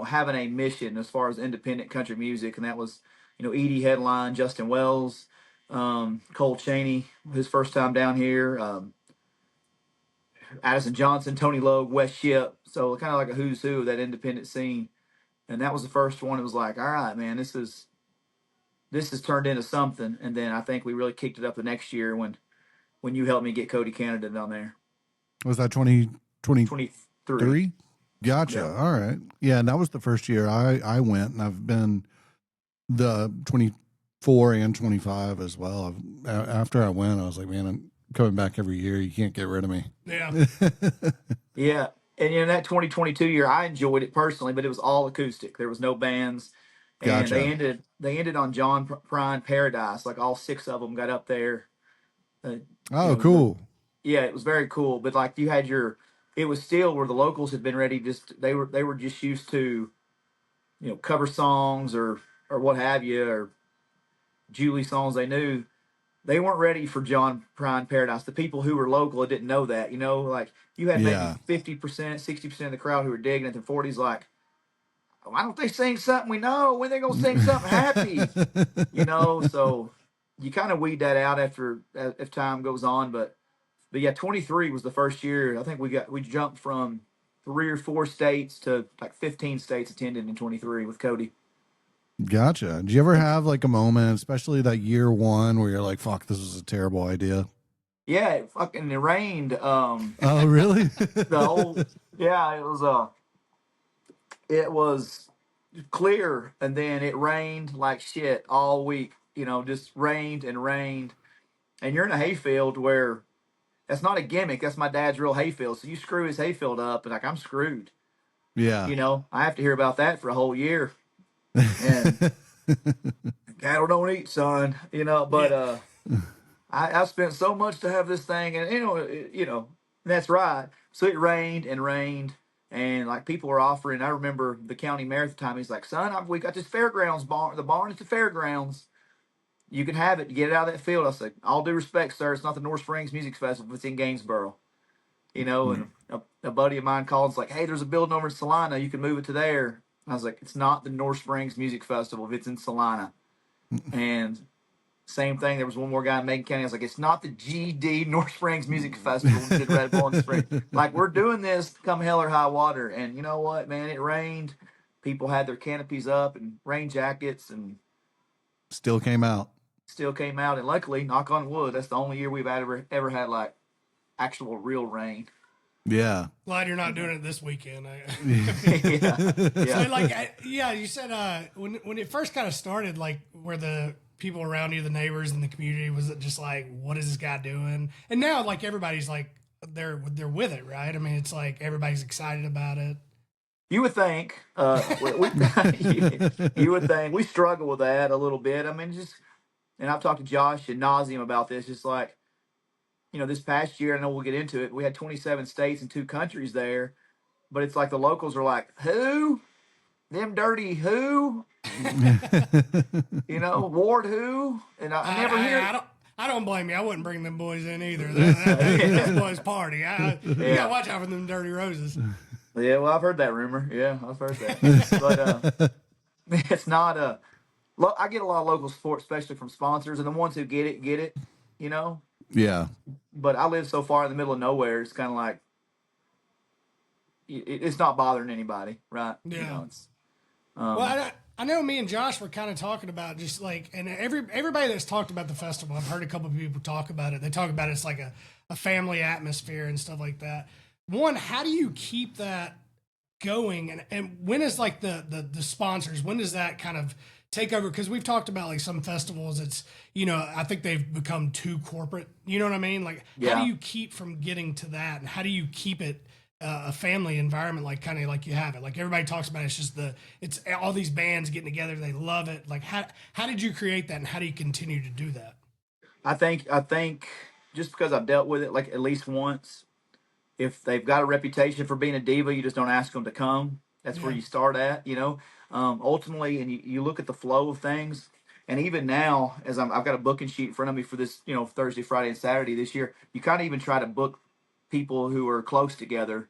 having a mission as far as independent country music. And that was, Edie headline, Justin Wells, Cole Chaney, his first time down here, Addison Johnson, Tony Logue, West Ship. So kind of like a who's who of that independent scene. And that was the first one. It was like, all right, man, this has turned into something. And then I think we really kicked it up the next year when you helped me get Cody Canada down there. Was that 2023? 23. Gotcha. Yeah. All right. Yeah, and that was the first year I went, and I've been the 24 and 25 as well. After I went, I was like, man, I'm coming back every year. You can't get rid of me. Yeah. Yeah. And that 2022 year, I enjoyed it personally, but it was all acoustic. There was no bands. And Gotcha. they ended on John Prine Paradise. Like all 6 of them got up there. Oh, cool. Yeah, it was very cool. But like you had it was still where the locals had been ready. They were just used to, cover songs or what have you, or Julie songs they knew. They weren't ready for John Prine Paradise. The people who were local didn't know that. Like you had maybe 50%, 60% of the crowd who were digging it. The 40s, like, why don't they sing something we know? When they gonna sing something happy? So you kind of weed that out after if time goes on. But yeah, 23 was the first year. I think we jumped from 3 or 4 states to like 15 states attended in 23 with Cody. Gotcha. Did you ever have like a moment, especially that year one, where you're like, "Fuck, this was a terrible idea"? Yeah, it rained. Oh, really? It was clear, and then it rained like shit all week. Just rained and rained, and you're in a hayfield where that's not a gimmick. That's my dad's real hayfield. So you screw his hayfield up, and like I'm screwed. Yeah. I have to hear about that for a whole year. And cattle don't eat, son. But I spent so much to have this thing, and that's right. So it rained and rained, and like people were offering. I remember the county mayor at the time. He's like, "Son, we got this fairgrounds barn. The barn at the fairgrounds. You can have it. Get it out of that field." I said, "All due respect, sir. It's not the North Springs Music Festival. It's in Gainesboro." And a buddy of mine called. It's like, "Hey, there's a building over in Salina. You can move it to there." And I was like, "It's not the North Springs Music Festival. If it's in Salina." And same thing. There was one more guy in Macon County. I was like, "It's not the GD North Springs Music Festival in Red Bull in the spring. Like, we're doing this come hell or high water." And you know what, man? It rained. People had their canopies up and rain jackets, and Still came out. And luckily, knock on wood, that's the only year we've ever had like actual real rain. Yeah. Glad you're not doing it this weekend. Yeah. You said when it first kind of started, like where the people around you, the neighbors in the community, was it just like, what is this guy doing? And now like everybody's like they're with it, right? I mean, it's like everybody's excited about it. You would think, you would think we struggle with that a little bit. I mean, and I've talked to Josh ad nauseum about this. Just like, this past year, I know we'll get into it. We had 27 states and 2 countries there, but it's like the locals are like, "Who? Them dirty who? Ward who?" And I never hear. I don't blame you. I wouldn't bring them boys in either. That's the boys' party. You gotta watch out for them dirty roses. Yeah, well, I've heard that rumor. Yeah, I've heard that. But it's not I get a lot of local support, especially from sponsors, and the ones who get it. Yeah. But I live so far in the middle of nowhere. It's kind of like it's not bothering anybody, right? Yeah. Well, I know me and Josh were kind of talking about just like, and everybody that's talked about the festival, I've heard a couple of people talk about it. They talk about it's like a family atmosphere and stuff like that. One, how do you keep that going? And when is like the sponsors, when does that kind of take over? Because we've talked about like some festivals, it's, I think they've become too corporate. You know what I mean? Like, how do you keep from getting to that? And how do you keep it a family environment, like kind of like you have it? Like everybody talks about it's just it's all these bands getting together. They love it. Like how did you create that? And how do you continue to do that? I think just because I've dealt with it like at least once, if they've got a reputation for being a diva, you just don't ask them to come. That's where you start at, ultimately, and you look at the flow of things. And even now, as I've got a booking sheet in front of me for this, Thursday, Friday, and Saturday this year, you kind of even try to book people who are close together.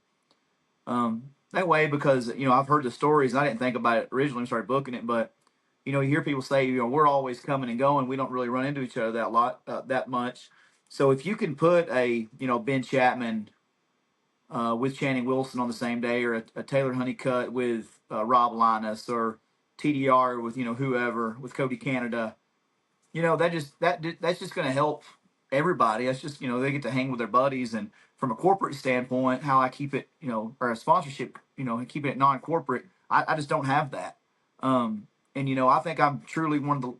That way, because, I've heard the stories, and I didn't think about it originally when I started booking it, but, you hear people say, we're always coming and going. We don't really run into each other that much. So if you can put a, Ben Chapman with Channing Wilson on the same day, or a Taylor Honeycutt with Rob Linus, or TDR with whoever, with Cody Canada, that's just going to help everybody. That's just they get to hang with their buddies. And from a corporate standpoint, how I keep it, or a sponsorship, keeping it non-corporate, I just don't have that. And I think I'm truly one of the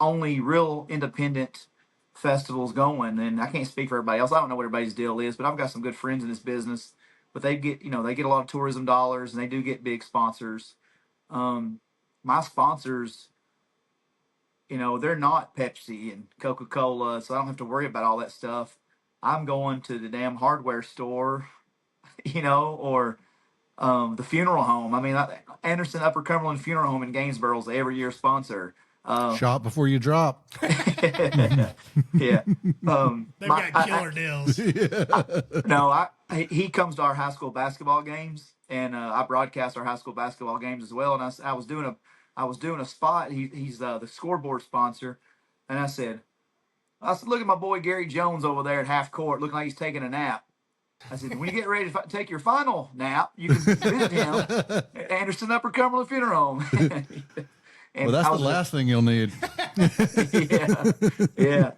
only real independent festivals going, and I can't speak for everybody else. I don't know what everybody's deal is, but I've got some good friends in this business. But they get a lot of tourism dollars, and they do get big sponsors. My sponsors, they're not Pepsi and Coca-Cola, so I don't have to worry about all that stuff. I'm going to the damn hardware store, or the funeral home. I mean, Anderson Upper Cumberland Funeral Home in Gainesboro is the every year sponsor. Shop before you drop. Yeah. They've got killer deals. He comes to our high school basketball games, and I broadcast our high school basketball games as well. And I was doing a spot. He's the scoreboard sponsor, and I said, look at my boy Gary Jones over there at half court, looking like he's taking a nap. I said, when you get ready to take your final nap, you can visit him at Anderson Upper Cumberland Funeral Home. Well, that's the last thing you'll need. Yeah, yeah.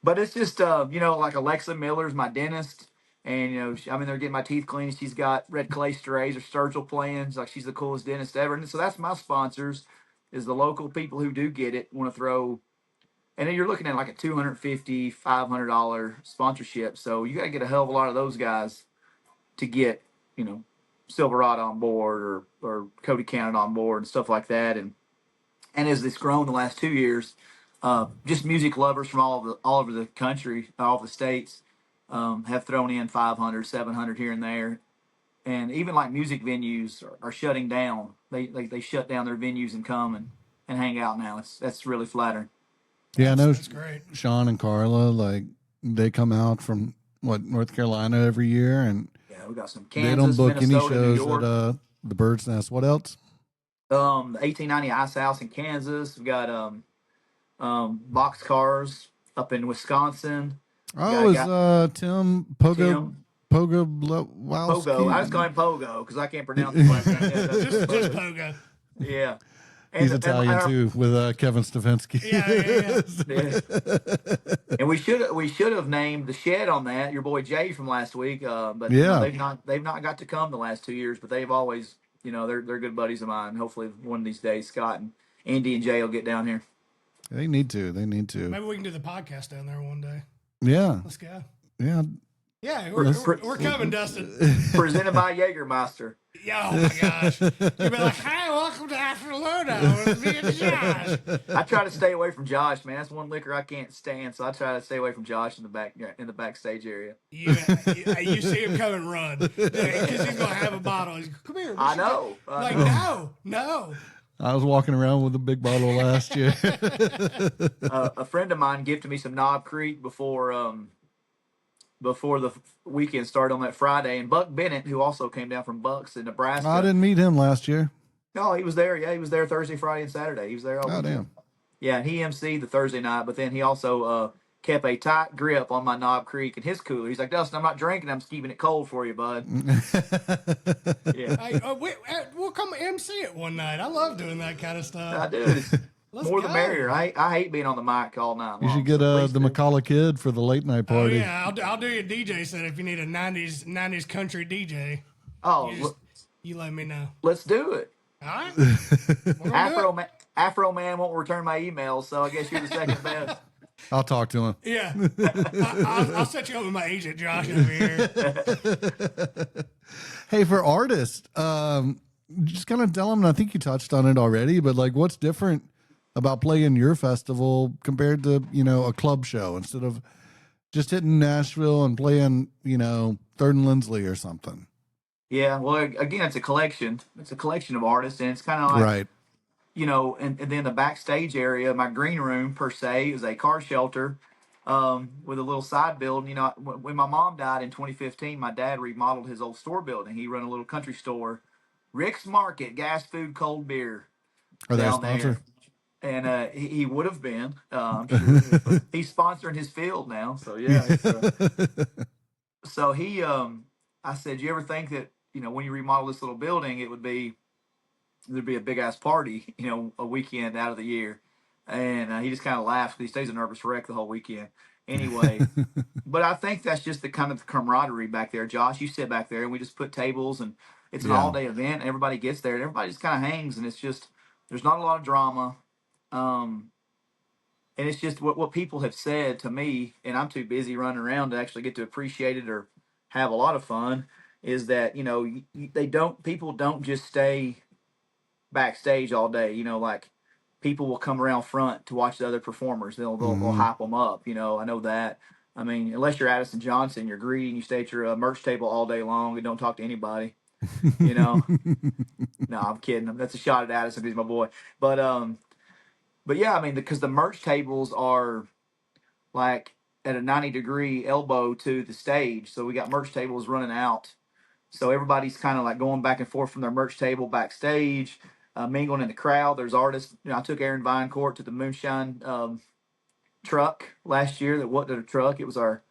But it's just, like Alexa Miller's my dentist. And, they're getting my teeth cleaned. She's got red clay strays or sturgill plans. Like, she's the coolest dentist ever. And so that's my sponsors, is the local people who do get it, want to throw. And then you're looking at like a $250, $500 sponsorship. So you got to get a hell of a lot of those guys to get, Silverado on board or Cody Cannon on board and stuff like that. And as it's grown the last 2 years, just music lovers from all over the country, all of the states, have thrown in 500, 700 here and there. And even like music venues are shutting down. They shut down their venues and come and hang out now. That's really flattering. Yeah, I know. That's great. Sean and Carla, like, they come out from North Carolina every year, and yeah, we got some Kansas, they don't book Minnesota, any shows at the Bird's Nest. What else? The 1890 Ice House in Kansas. We got Boxcars up in Wisconsin. Oh, Tim Pogo? Pogo. I was calling him Pogo because I can't pronounce it. Just Pogo. Yeah. He's Italian too, with Kevin Stefanski. Yeah. And we should have named the shed on that, your boy Jay from last week. But they've not got to come the last 2 years, but they've always, they're good buddies of mine. Hopefully one of these days Scott and Andy and Jay will get down here. They need to. Maybe we can do the podcast down there one day. Yeah. Let's go. Yeah. Yeah, we're coming, Dustin. Presented by Jägermeister. Oh my gosh. You'd be like, hey, welcome to Afterloadout with me and Josh. I try to stay away from Josh, man. That's one liquor I can't stand, so I try to stay away from Josh in the backstage area. You see him come and run because he's gonna have a bottle. He's come here. I know. No. I was walking around with a big bottle last year. A friend of mine gifted me some Knob Creek before the weekend started on that Friday, and Buck Bennett, who also came down from Bucks in Nebraska. I didn't meet him last year. No, he was there. Yeah, he was there Thursday, Friday, and Saturday. He was there all weekend. Damn. Yeah, and he emceed the Thursday night, but then he also kept a tight grip on my Knob Creek and his cooler. He's like, Dustin, I'm not drinking. I'm just keeping it cold for you, bud. Yeah. Hey, we'll come MC it one night. I love doing that kind of stuff. I do. More the merrier. I hate being on the mic all night long. You should get the McCullough Kid for the late night party. Oh, yeah, I'll do your DJ set if you need a 90s country DJ. Oh, you let me know. Let's do it. All right. Afro Man won't return my emails, so I guess you're the second best. I'll talk to him. Yeah. I'll set you up with my agent, Josh, over here. Hey, for artists, just kind of tell them, and I think you touched on it already, but like, what's different about playing your festival compared to, a club show instead of just hitting Nashville and playing, Third and Lindsley or something? Yeah, well, again, it's a collection. It's a collection of artists, and it's kind of like, right. And then the backstage area, my green room per se, is a car shelter with a little side building. When my mom died in 2015, my dad remodeled his old store building. He run a little country store, Rick's Market, gas, food, cold beer. Are they a sponsor? And he would have been. I'm sure. He's sponsoring his field now, so yeah. So he, I said, you ever think that when you remodel this little building, there'd be a big ass party, a weekend out of the year? And he just kind of laughs because he stays a nervous wreck the whole weekend. Anyway, but I think that's just the kind of camaraderie back there. Josh, you sit back there and we just put tables, and it's an all day event. Everybody gets there and everybody just kind of hangs, and it's just, there's not a lot of drama. And it's just what people have said to me, and I'm too busy running around to actually get to appreciate it or have a lot of fun, is that, people don't just stay backstage all day. Like, people will come around front to watch the other performers. They'll hype them up. I know that. I mean, unless you're Addison Johnson, you're greedy and you stay at your merch table all day long and don't talk to anybody. No, I'm kidding. That's a shot at Addison. He's my boy. But yeah, I mean, because the merch tables are like at a 90-degree elbow to the stage. So we got merch tables running out So everybody's kind of like going back and forth from their merch table backstage, mingling in the crowd. There's artists. You know, I took Aaron Vinecourt to the Moonshine truck last year. That wasn't a truck. It was our.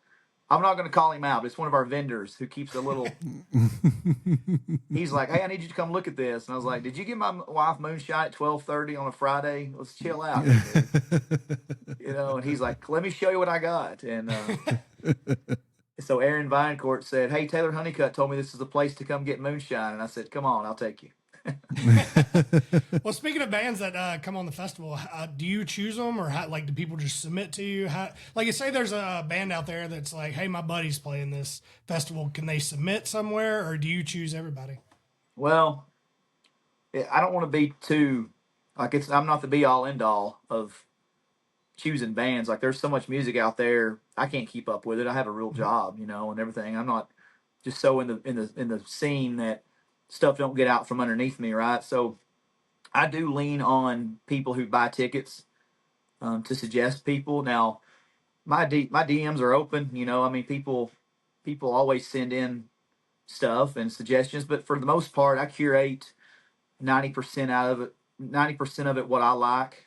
I'm not going to call him out, but it's one of our vendors who keeps a little. He's like, "Hey, I need you to come look at this," and I was like, "Did you get my wife moonshine at 12:30 on a Friday? Let's chill out, you know." And he's like, "Let me show you what I got." And so Aaron Vinecourt said, "Hey, Taylor Honeycutt told me this is the place to come get moonshine," and I said, "Come on, I'll take you." Well, speaking of bands that come on the festival, do you choose them, or like do people just submit to you? Like, say there's a band out there that's like, "Hey, my buddy's playing this festival. Can they submit somewhere, or do you choose everybody?" Well, I don't want to be too like I'm not the be all end all of choosing bands. Like, there's so much music out there, I can't keep up with it. I have a real job, you know, and everything. I'm not just so in the scene that stuff don't get out from underneath me, right? So I do lean on people who buy tickets to suggest people. Now, my DMs are open. You know, I mean, people always send in stuff and suggestions, but for the most part, I curate 90% out of it. 90% of it what I like,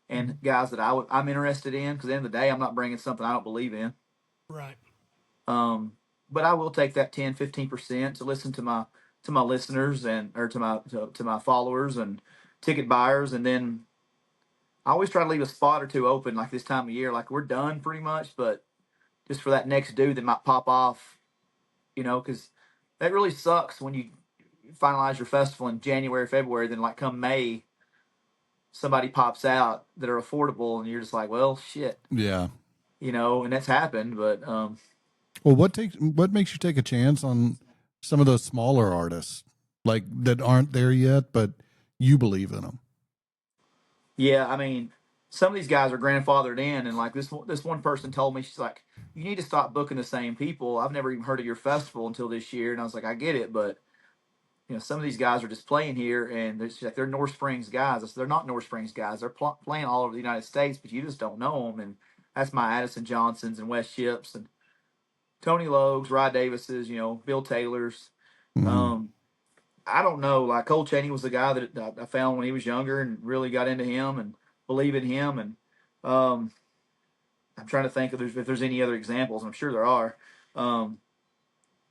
and guys that I'm interested in. Because at the end of the day, I'm not bringing something I don't believe in. Right. But I will take that 10-15% to listen to my listeners and or to my followers and ticket buyers, and then I always try to leave a spot or two open, like this time of year. Like, we're done pretty much, but just for that next dude that might pop off, you know, because that really sucks when you finalize your festival in January, February, then like come May, somebody pops out that are affordable, and you're just like, well, shit, Yeah. you know, and that's happened. But Well, what makes you take a chance on some of those smaller artists, like that aren't there yet, but you believe in them? yeah, I mean, some of these guys are grandfathered in, and like this one person told me, she's like, you need to stop booking the same people. I've never even heard of your festival until this year, and I was like, I get it, but you know, some of these guys are just playing here, and they're North Springs guys. I said, they're not North Springs guys. They're playing all over the United States, but you just don't know them. And that's my Addison Johnsons and Wes Ships and Tony Logues, Rod Davises, you know, Bill Taylors. Mhm. I don't know. Like, Cole Chaney was the guy that I found when he was younger and really got into him and believe in him. And I'm trying to think if there's any other examples. I'm sure there are. I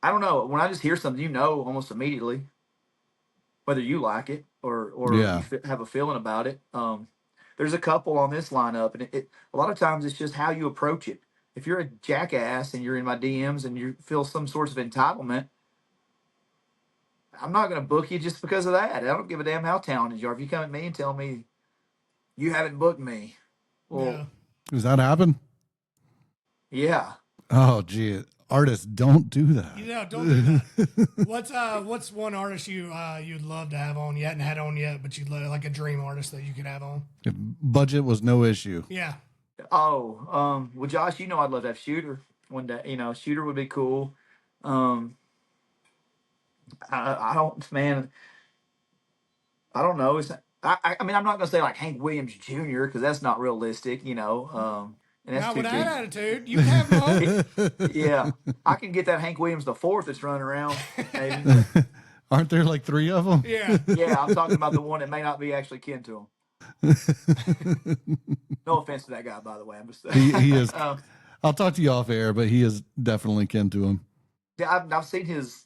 don't know. When I just hear something, you know, almost immediately whether you like it or Yeah. you have a feeling about it. There's a couple on this lineup, and a lot of times it's just how you approach it. If you're a jackass and you're in my DMs and you feel some sort of entitlement, I'm not going to book you just because of that. I don't give a damn how talented you are. If you come at me and tell me you haven't booked me, well, Yeah. Does that happen? yeah. Oh, gee, artists don't do that. You know, don't do that. What's one artist you'd love to have on? You hadn't had on yet, but you'd like a dream artist that you could have on. If budget was no issue. Yeah. Oh, well, Josh, you know I'd love to have Shooter one day. You know, Shooter would be cool. I don't, man. I don't know. I mean, I'm not gonna say like Hank Williams Jr. because that's not realistic, you know. And that's Not too with too. that attitude. You can have him on. Yeah, I can get that Hank Williams the fourth that's running around. Maybe. Aren't there like 3 of them? Yeah. Yeah, I'm talking about the one that may not be actually kin to him. No offense to that guy, by the way. I'm just saying. He is. I'll talk to you off air, but he is definitely kin to him. Yeah, I've seen his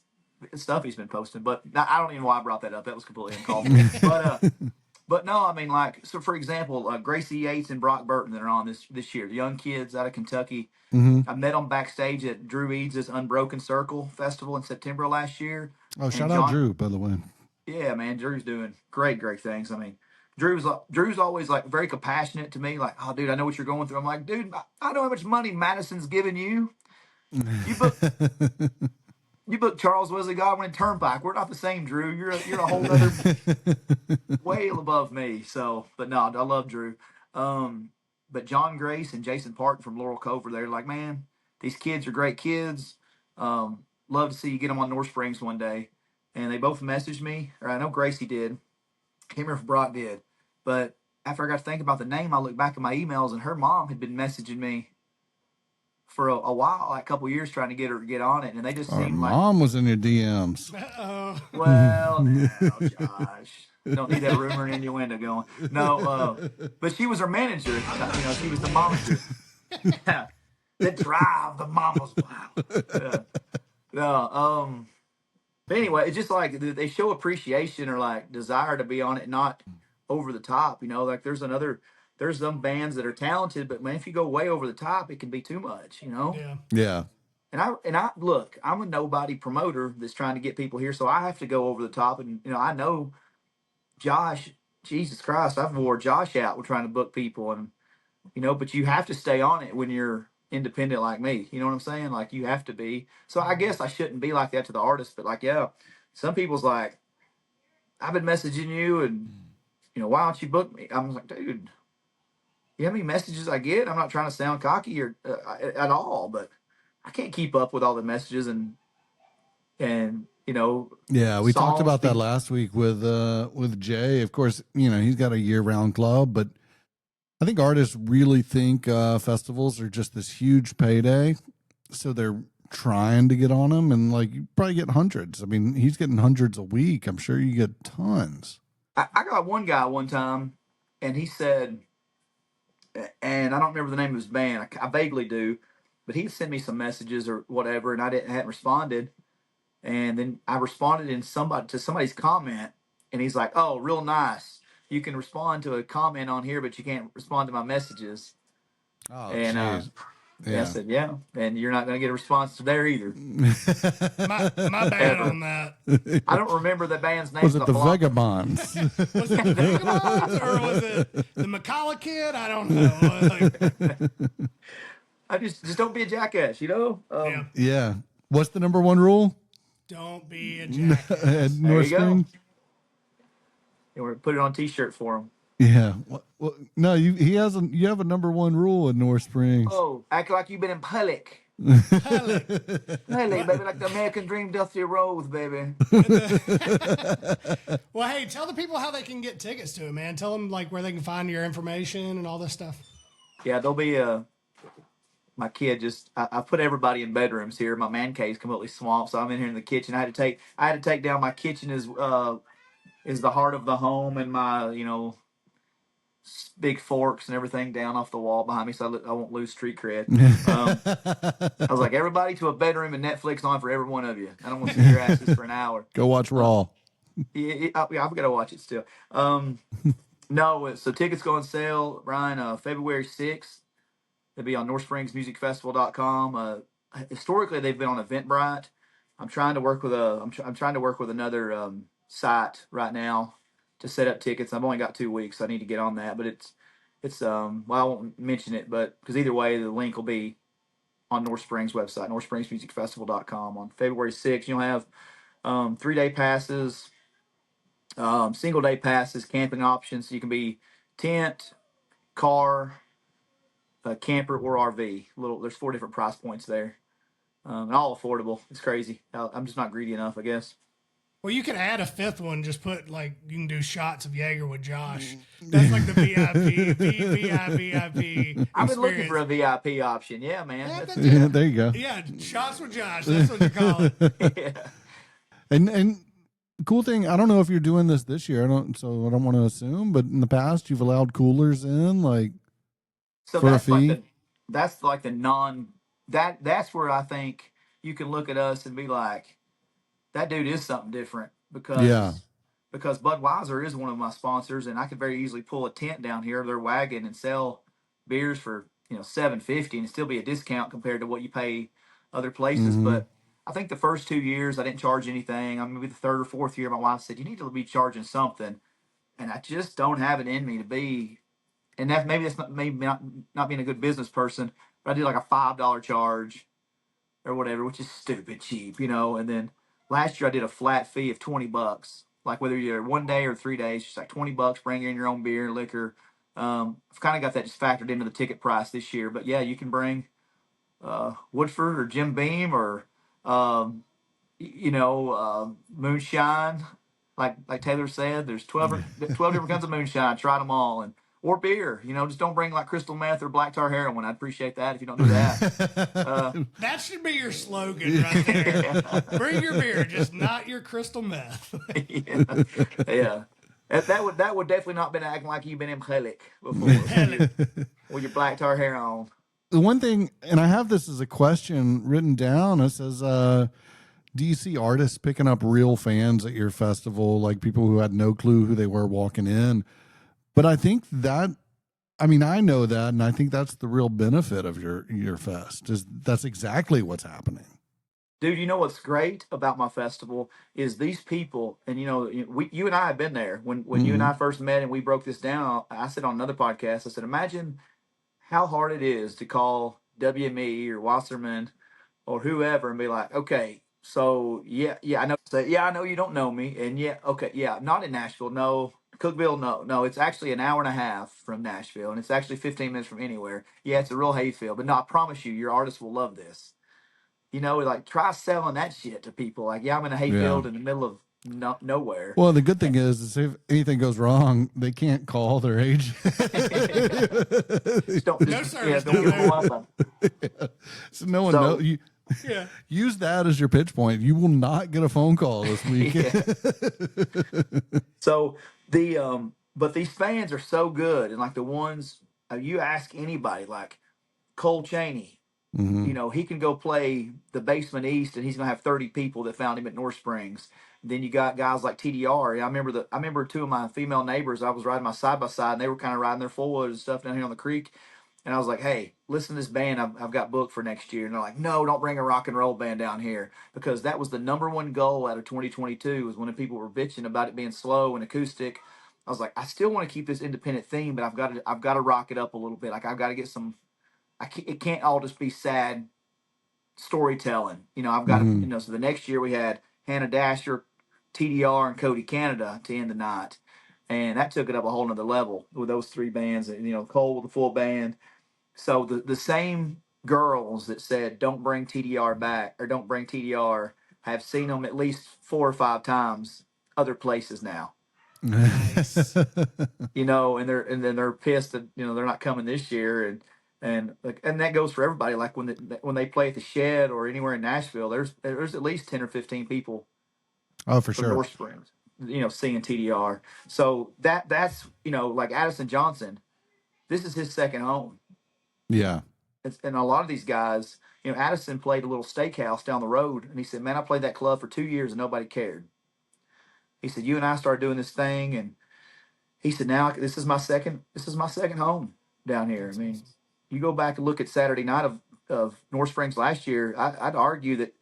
stuff he's been posting, but I don't even know why I brought that up. That was completely uncalled for. But no, I mean, like, so for example, Gracie Yates and Brock Burton that are on this year, the young kids out of Kentucky. Mm-hmm. I met them backstage at Drew Eads' Unbroken Circle Festival in September last year. Oh, shout out Drew, by the way. Yeah, man, Drew's doing great things. I mean, Drew's always like very compassionate to me. Like, oh, dude, I know what you're going through. I'm like, dude, I know how much money Madison's giving you. You booked Charles Wesley Godwin and Turnpike. We're not the same, Drew. You're a whole other way above me. So, but no, I love Drew. But John Grace and Jason Parton from Laurel Cove were there. Like, man, these kids are great kids. Love to see you get them on North Springs one day. And they both messaged me, or I know Gracie did. Can't remember if Brock did. But after I got to think about the name, I looked back at my emails, and her mom had been messaging me for a while, like a couple years, trying to get her to get on it, and they just Our seemed like, mom was in your DMs. Uh-oh. well, now, Josh, don't need that rumor and innuendo going. No, but she was her manager. She was the momager. That drive the mamas wild. No, but anyway, it's just like they show appreciation or like desire to be on it, not over the top. Like there's some bands that are talented, but man, if you go way over the top, it can be too much. Yeah. Yeah. And I look, I'm a nobody promoter that's trying to get people here, so I have to go over the top. And I know Josh, Jesus Christ, I've wore Josh out. We're trying to book people, and but you have to stay on it when you're independent like me. You know what I'm saying? Like you have to be. So I guess I shouldn't be like that to the artist, but like, yeah, some people's like, I've been messaging you and, why don't you book me? I'm like, dude, you know how many messages I get? I'm not trying to sound cocky or at all, but I can't keep up with all the messages and, Yeah, we talked songs about that being- last week with Jay. Of course, he's got a year-round club, but I think artists really think festivals are just this huge payday, so they're trying to get on them, and like you probably get hundreds. I mean, he's getting hundreds a week. I'm sure you get tons. I got one guy one time, and he said, and I don't remember the name of his band. I vaguely do, but he sent me some messages or whatever, and I hadn't responded. And then I responded to somebody's comment, and he's like, "Oh, real nice. You can respond to a comment on here, but you can't respond to my messages." Oh, And jeez. I said, "Yeah, and you're not going to get a response to there either." My bad on that. I don't remember the band's name. Was it the Vagabonds? Was it the Vagabonds or was it the McCullough Kid? I don't know. I just don't be a jackass, Yeah. Yeah. What's the number one rule? Don't be a jackass. At North you go. Springs? And we're put it on a T-shirt for him. Yeah. Well, no, you have a number one rule in North Springs. Oh, act like you've been in public. Pellet. Hey, baby, like the American Dream, Dusty Rose, baby. Well, hey, tell the people how they can get tickets to it, man. Tell them like where they can find your information and all this stuff. Yeah, there'll be my kid I put everybody in bedrooms here. My man cave's completely swamped, so I'm in here in the kitchen. I had to take down my kitchen is the heart of the home, and my big forks and everything down off the wall behind me, so I won't lose street cred. I was like, everybody to a bedroom and Netflix on for every one of you. I don't want to see your asses for an hour. Go watch Raw. Yeah, I've got to watch it still. No, so tickets go on sale, Brian, February 6th. They'll be on NorthSpringsMusicFestival.com. Historically, they've been on Eventbrite. I'm trying to work with another site right now to set up tickets. I've only got 2 weeks, so I need to get on that. But it's well, I won't mention it, but because either way, the link will be on North Springs website, NorthSpringsMusicFestival.com. On February 6th, you'll have 3-day passes, single day passes, camping options. So you can be tent, car, camper, or RV. There's 4 different price points there, and all affordable. It's crazy. I'm just not greedy enough, I guess. Well, you can add a 5th one. Just put like you can do shots of Jaeger with Josh. That's like the VIP. I've been looking for a VIP option. Yeah, man. Yeah, Yeah, there you go. yeah, shots with Josh. That's what you call it. Yeah. And cool thing, I don't know if you're doing this year. I don't want to assume, but in the past you've allowed coolers in, like So for a that's fee. that's where I think you can look at us and be like, that dude is something different because Budweiser is one of my sponsors, and I could very easily pull a tent down here, their wagon, and sell beers for $7.50 and still be a discount compared to what you pay other places. Mhm. But I think the first 2 years I didn't charge anything. Maybe the 3rd or 4th year, my wife said, you need to be charging something, and I just don't have it in me to be. And that's not being a good business person, but I did like a $5 charge or whatever, which is stupid cheap, And then last year I did a flat fee of $20, like whether you're 1 day or 3 days, just like $20. Bring in your own beer and liquor. I've kind of got that just factored into the ticket price this year. But yeah, you can bring Woodford or Jim Beam or moonshine. Like Taylor said, there's 12 different kinds of moonshine. I tried them all, and or beer. You know, just don't bring like crystal meth or black tar heroin. I'd appreciate that if you don't do that. That should be your slogan right there. Yeah. Bring your beer, just not your crystal meth. Yeah. Yeah. That would definitely not been acting like you've been in Helik before with your black tar hair on. The one thing, and I have this as a question written down, it says, do you see artists picking up real fans at your festival, like people who had no clue who they were walking in? But I think that, I mean, I know that, and I think that's the real benefit of your fest, is that's exactly what's happening. Dude, you know what's great about my festival is these people, and you know, you and I have been there when you and I first met and we broke this down. I said on another podcast, I said, imagine how hard it is to call WME or Wasserman or whoever and be like, okay, so yeah, I know, I know you don't know me, and yeah, okay, yeah, not in Nashville, no, Cookville, no, it's actually an hour and a half from Nashville, and it's actually 15 minutes from anywhere. Yeah, it's a real hayfield, but no, I promise you, your artist will love this. You know, like try selling that shit to people. Like, yeah, I'm in a hayfield in the middle of nowhere. Well, the good thing is if anything goes wrong, they can't call their agent. Don't give them up. So no one knows. Yeah. Use that as your pitch point. You will not get a phone call this week. So but these fans are so good, and like the ones you ask anybody, like Cole Chaney. You know, he can go play the Basement East, and he's gonna have 30 people that found him at North Springs. Then you got guys like TDR. I remember two of my female neighbors. I was riding my side by side, and they were kind of riding their full load and stuff down here on the creek. And I was like, "Hey, listen to this band I've got booked for next year." And they're like, "No, don't bring a rock and roll band down here," because that was the number one goal out of 2022. Was when people were bitching about it being slow and acoustic. I was like, I still want to keep this independent theme, but I've got to rock it up a little bit. Like I've got to get some. It can't all just be sad storytelling. You know, I've got to, you know, so the next year we had Hannah Dasher, TDR, and Cody Canada to end the night. And that took it up a whole nother level with those three bands, and, you know, Cole with the full band. So the same girls that said, don't bring TDR back or don't bring TDR, have seen them at least 4 or 5 times other places now. Nice. You know, and then they're pissed that, you know, they're not coming this year, and that goes for everybody. Like when they play at the Shed or anywhere in Nashville, there's at least 10 or 15 people. Oh, for sure. North Springs, you know, seeing TDR. So that's, you know, like Addison Johnson, this is his second home. Yeah. And a lot of these guys, you know, Addison played a little steakhouse down the road, and he said, "Man, I played that club for 2 years and nobody cared." He said, "You and I started doing this thing," and he said, "Now this is my second home down here." I mean, you go back and look at Saturday night of North Springs last year, I'd argue that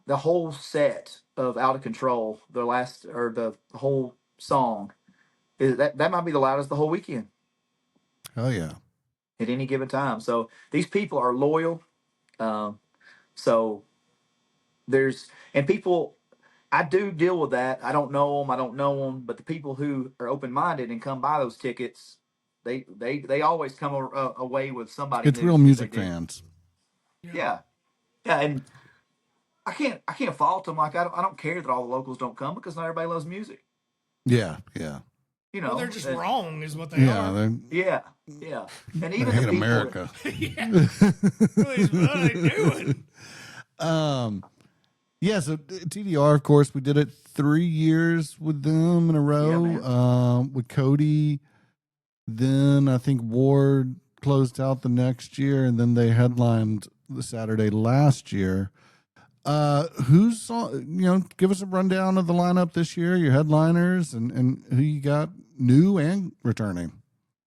the whole set of Out of Control, the whole song, is that might be the loudest the whole weekend. Oh yeah. At any given time. So these people are loyal. So people, I do deal with that. I don't know them, but the people who are open-minded and come buy those tickets, they always come away with somebody. It's real music fans. Yeah. And I can't fault them. Like I don't care that all the locals don't come, because not everybody loves music. Yeah. You know, well, they're just wrong, is what they are. Yeah. And even hate the people, America. What are they doing? Yeah, so TDR, of course, we did it 3 years with them in a row. With Cody. Then I think Ward closed out the next year, and then they headlined the Saturday last year. Who's on, you know, give us a rundown of the lineup this year, your headliners, and who you got new and returning.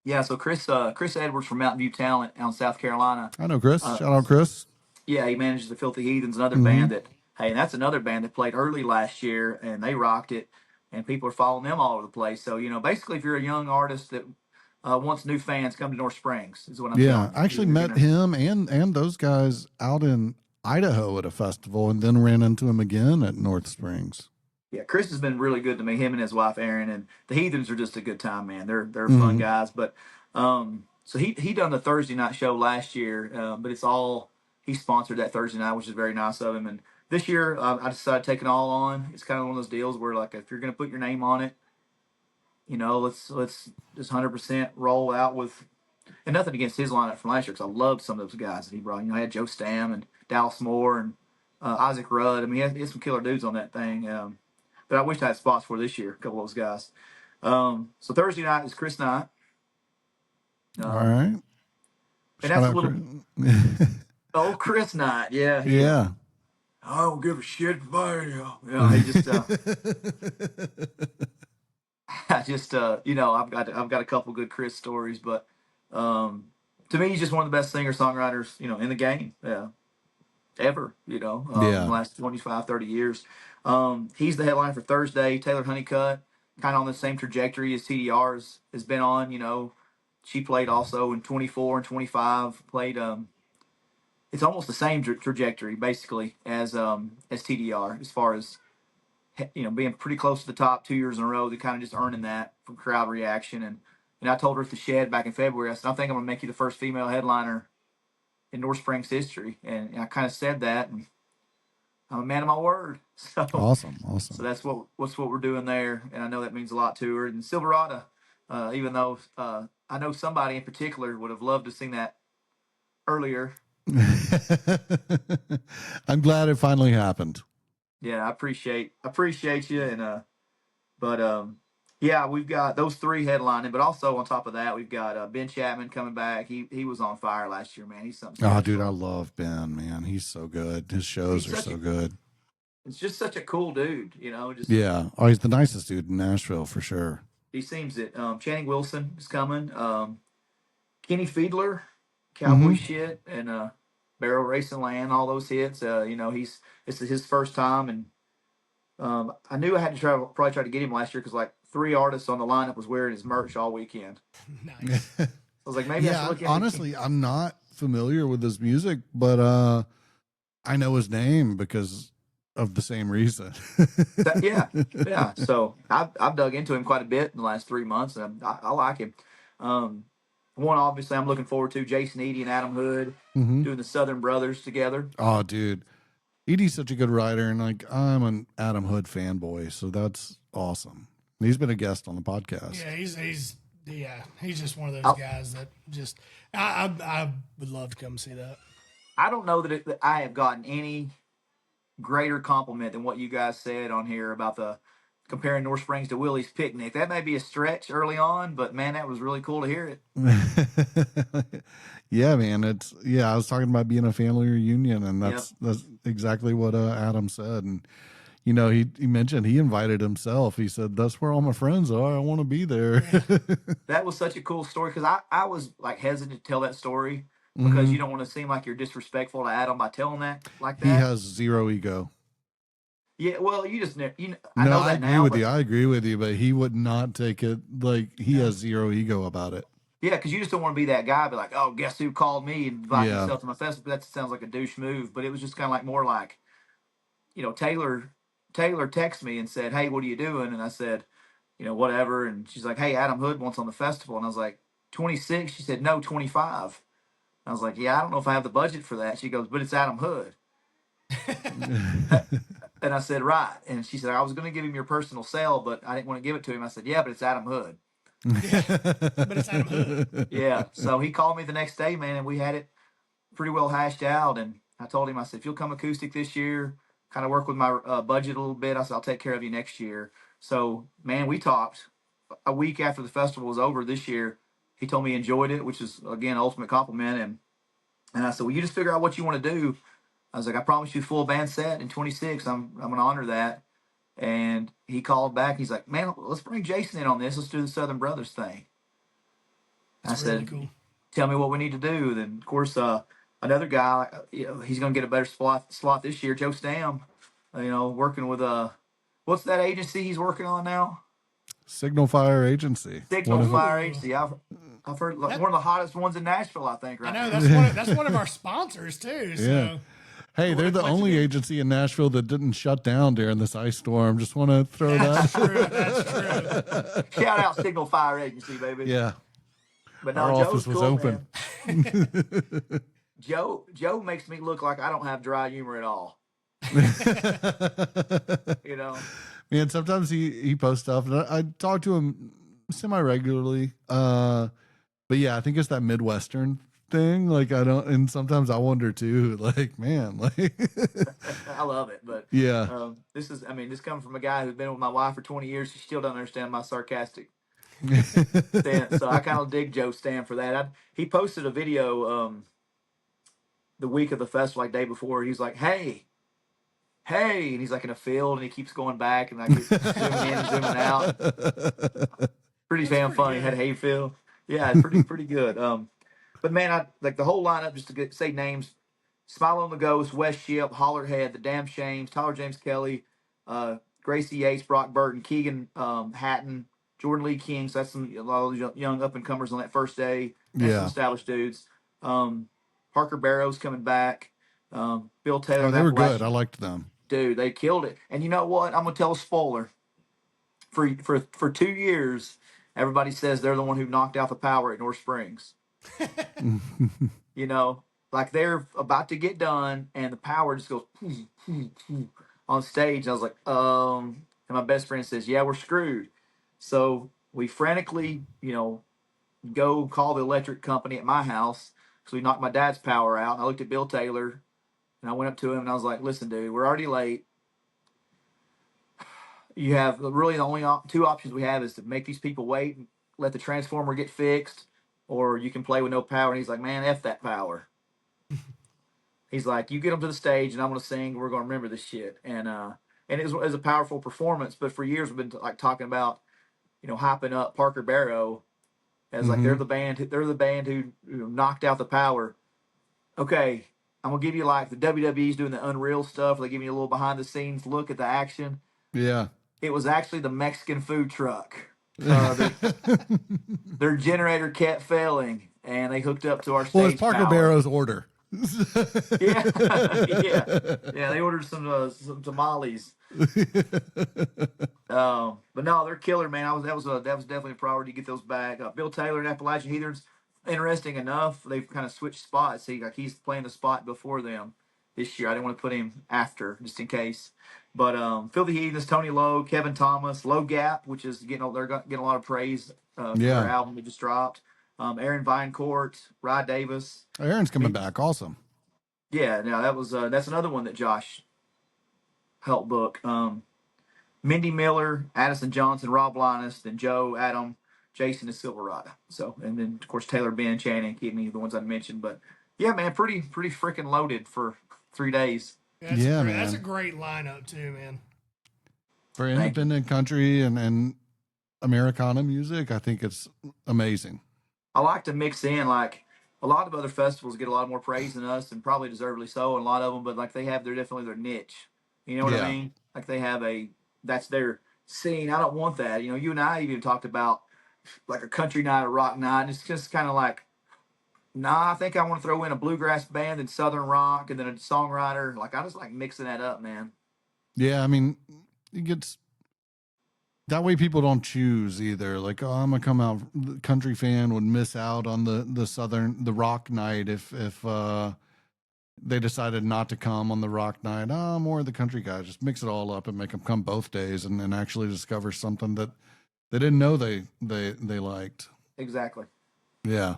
Yeah, so Chris Edwards from Mountain View Talent out in South Carolina. I know Chris. Shout out Chris. Yeah, he manages the Filthy Heathens, another band that, and that's another band that played early last year, and they rocked it, and people are following them all over the place. So, you know, basically, if you're a young artist that wants new fans, come to North Springs, is what I'm saying. Yeah, I actually met him and those guys out in Idaho at a festival, and then ran into him again at North Springs. Yeah, Chris has been really good to me, him and his wife Erin, and the Heathens are just a good time, man. They're fun guys. But so he done the Thursday night show last year, but he sponsored that Thursday night, which is very nice of him. And this year I decided to take it all on. It's kind of one of those deals where, like, if you're going to put your name on it, let's just 100% roll out with. And nothing against his lineup from last year, because I loved some of those guys that he brought. I had Joe Stam and Dallas Moore and Isaac Rudd. I mean, he had some killer dudes on that thing. But I wish I had spots for this year, a couple of those guys. So Thursday night is Chris Knight. All right. And that's a little. Oh, Chris Knight. Yeah. Yeah. I don't give a shit about you. Yeah, he just. I just, I've got a couple good Chris stories, but to me, he's just one of the best singer songwriters, in the game, ever. In the last 25, 30 years. He's the headline for Thursday. Taylor Honeycutt, kind of on the same trajectory as TDR has been on. She played also in 24 and 25. Played. It's almost the same trajectory basically as TDR as far as being pretty close to the top 2 years in a row. They're kind of just earning that from crowd reaction. And I told her at the Shed back in February, I said, I think I'm going to make you the first female headliner in North Springs history. And I kind of said that, and I'm a man of my word. So Awesome. So that's what we're doing there. And I know that means a lot to her. And Silverado, even though I know somebody in particular would have loved to sing that earlier. I'm glad it finally happened. Yeah, I appreciate you, and we've got those three headlining, but also on top of that, we've got Ben Chapman coming back. He was on fire last year, man. He's something. Oh, dude, I love Ben, man. He's so good. His shows are so good. It's just such a cool dude, yeah. Oh, he's the nicest dude in Nashville for sure. He seems it. Channing Wilson is coming. Kenny Fiedler, Cowboy Shit, and Barrel Racing Land, all those hits. It's his first time, and I knew I had to probably try to get him last year because like 3 artists on the lineup was wearing his merch all weekend. Nice. I was like, maybe I should look at honestly, I'm not familiar with his music, but I know his name because of the same reason. Yeah. So I've dug into him quite a bit in the last 3 months, and I like him. One, obviously, I'm looking forward to Jason Eady and Adam Hood doing the Southern Brothers together. Oh, dude. Edie's such a good writer, and like I'm an Adam Hood fanboy, so that's awesome. He's been a guest on the podcast. Yeah, he's just one of those guys that just I would love to come see that. I don't know that I have gotten any greater compliment than what you guys said on here about the comparing North Springs to Willie's Picnic. That may be a stretch early on, but man, that was really cool to hear it. Yeah, man. I was talking about being a family reunion, and that's exactly what Adam said. And he mentioned he invited himself. He said, that's where all my friends are. I want to be there. Yeah. That was such a cool story because I was like hesitant to tell that story because you don't want to seem like you're disrespectful to Adam by telling that like that. He has zero ego. Yeah, well, I agree with you, but he would not take it like he has zero ego about it. Yeah, because you just don't want to be that guy, be like, oh, guess who called me and invited himself to my festival. That sounds like a douche move, but it was just kind of like more like, Taylor texted me and said, hey, what are you doing? And I said, whatever. And she's like, hey, Adam Hood wants on the festival. And I was like, 26? She said, no, 25. I was like, yeah, I don't know if I have the budget for that. She goes, but it's Adam Hood. And I said, right. And she said, I was going to give him your personal cell, but I didn't want to give it to him. I said, yeah, but it's Adam Hood. But it's Adam Hood. Yeah. So he called me the next day, man, and we had it pretty well hashed out. And I told him, I said, if you'll come acoustic this year, kind of work with my budget a little bit, I said, I'll take care of you next year. So, man, we talked a week after the festival was over this year. He told me he enjoyed it, which is, again, ultimate compliment. And I said, well, you just figure out what you want to do. I was like, I promise you full band set in 26. I'm going to honor that. And he called back. He's like, man, let's bring Jason in on this. Let's do the Southern Brothers thing. That's I said, really cool. Tell me what we need to do. Then, of course, another guy, he's going to get a better slot this year, Joe Stam, working with what's that agency he's working on now? Signal Fire Agency. Signal Fire Agency. I've heard one of the hottest ones in Nashville, I think. Right. I know that's one of our sponsors too. So. Yeah. Hey, they're the only agency in Nashville that didn't shut down during this ice storm. Just want to throw that. That's true. Shout out Signal Fire Agency, baby. Yeah. But no, our Joe's office was cool, open. Man. Joe makes me look like I don't have dry humor at all. Man, sometimes he posts stuff, and I talk to him semi-regularly. But yeah, I think it's that Midwestern thing. Like I don't, and sometimes I wonder too, like, man, like, I love it, but yeah. this is, I mean, this comes from a guy who's been with my wife for 20 years. She still doesn't understand my sarcastic stance, so I kind of dig Joe's stand for that. He posted a video the week of the festival, like day before. He's like, "Hey, hey," and he's like in a field, and he keeps going back and like zooming in and zooming out. Pretty damn funny. good. Had Hey Phil, yeah, it's pretty good. But man, I like the whole lineup. Just to say names: Smile on the Ghost, West Ship, Hollerhead, The Damn Shames, Tyler James Kelly, Gracie Yates, Brock Burton, Keegan Hatton, Jordan Lee King. So that's a lot of those young up and comers on that first day. And some established dudes. Parker Barrow's coming back. Bill Taylor. Oh, they were good. I liked them. Dude, they killed it. And you know what? I'm gonna tell a spoiler. For 2 years, everybody says they're the one who knocked out the power at North Springs. You know, like they're about to get done, and the power just goes on stage. I was like, and my best friend says, "Yeah, we're screwed." So we frantically, go call the electric company at my house because we knocked my dad's power out. And I looked at Bill Taylor, and I went up to him and I was like, "Listen, dude, we're already late. You have really the only two options we have is to make these people wait and let the transformer get fixed, or you can play with no power." And he's like, "Man, F that power." He's like, "You get them to the stage, and I'm going to sing. We're going to remember this shit." And it was a powerful performance. But for years, we've been like talking about, hyping up Parker Barrow as like they're the band. They're the band who knocked out the power. Okay, I'm gonna give you like the WWE's doing the Unreal stuff. They give you a little behind the scenes look at the action. Yeah. It was actually the Mexican food truck. Their generator kept failing, and they hooked up to our stage. Well, it's Parker power. Barrow's order. Yeah, yeah. They ordered some tamales. But no, they're killer, man. That was definitely a priority to get those back. Bill Taylor and Appalachian Heathens. Interesting enough, they've kind of switched spots. He's playing the spot before them this year. I didn't want to put him after, just in case. But Filthy Heathens, Tony Lowe, Kevin Thomas, Low Gap, which is getting a lot of praise for their album they just dropped. Aaron Vinecourt, Rod Davis. Aaron's coming back. Awesome. Yeah, no, that's another one that Josh helped book. Mindy Miller, Addison Johnson, Rob Linus, then Joe, Adam, Jason, and Silverado. So, and then of course Taylor, Ben, Channing, Kidney, the ones I mentioned. But yeah, man, pretty freaking loaded for 3 days. Man. Man. That's a great lineup too, man. For independent country and Americana music, I think it's amazing. I like to mix in, like, a lot of other festivals get a lot more praise than us, and probably deservedly so, and a lot of them, but like they're definitely their niche. You know what I mean? Like they have that's their scene. I don't want that. You and I even talked about like a country night, a rock night. And it's just kind of like, nah, I think I want to throw in a bluegrass band and southern rock and then a songwriter. Like I just like mixing that up, man. Yeah, I mean, it gets that way. People don't choose either. Like, oh, I'm gonna come out. The country fan would miss out on the rock night if they decided not to come on the rock night. Oh, more of the country guys. Just mix it all up and make them come both days and actually discover something that they didn't know they liked. Exactly. Yeah.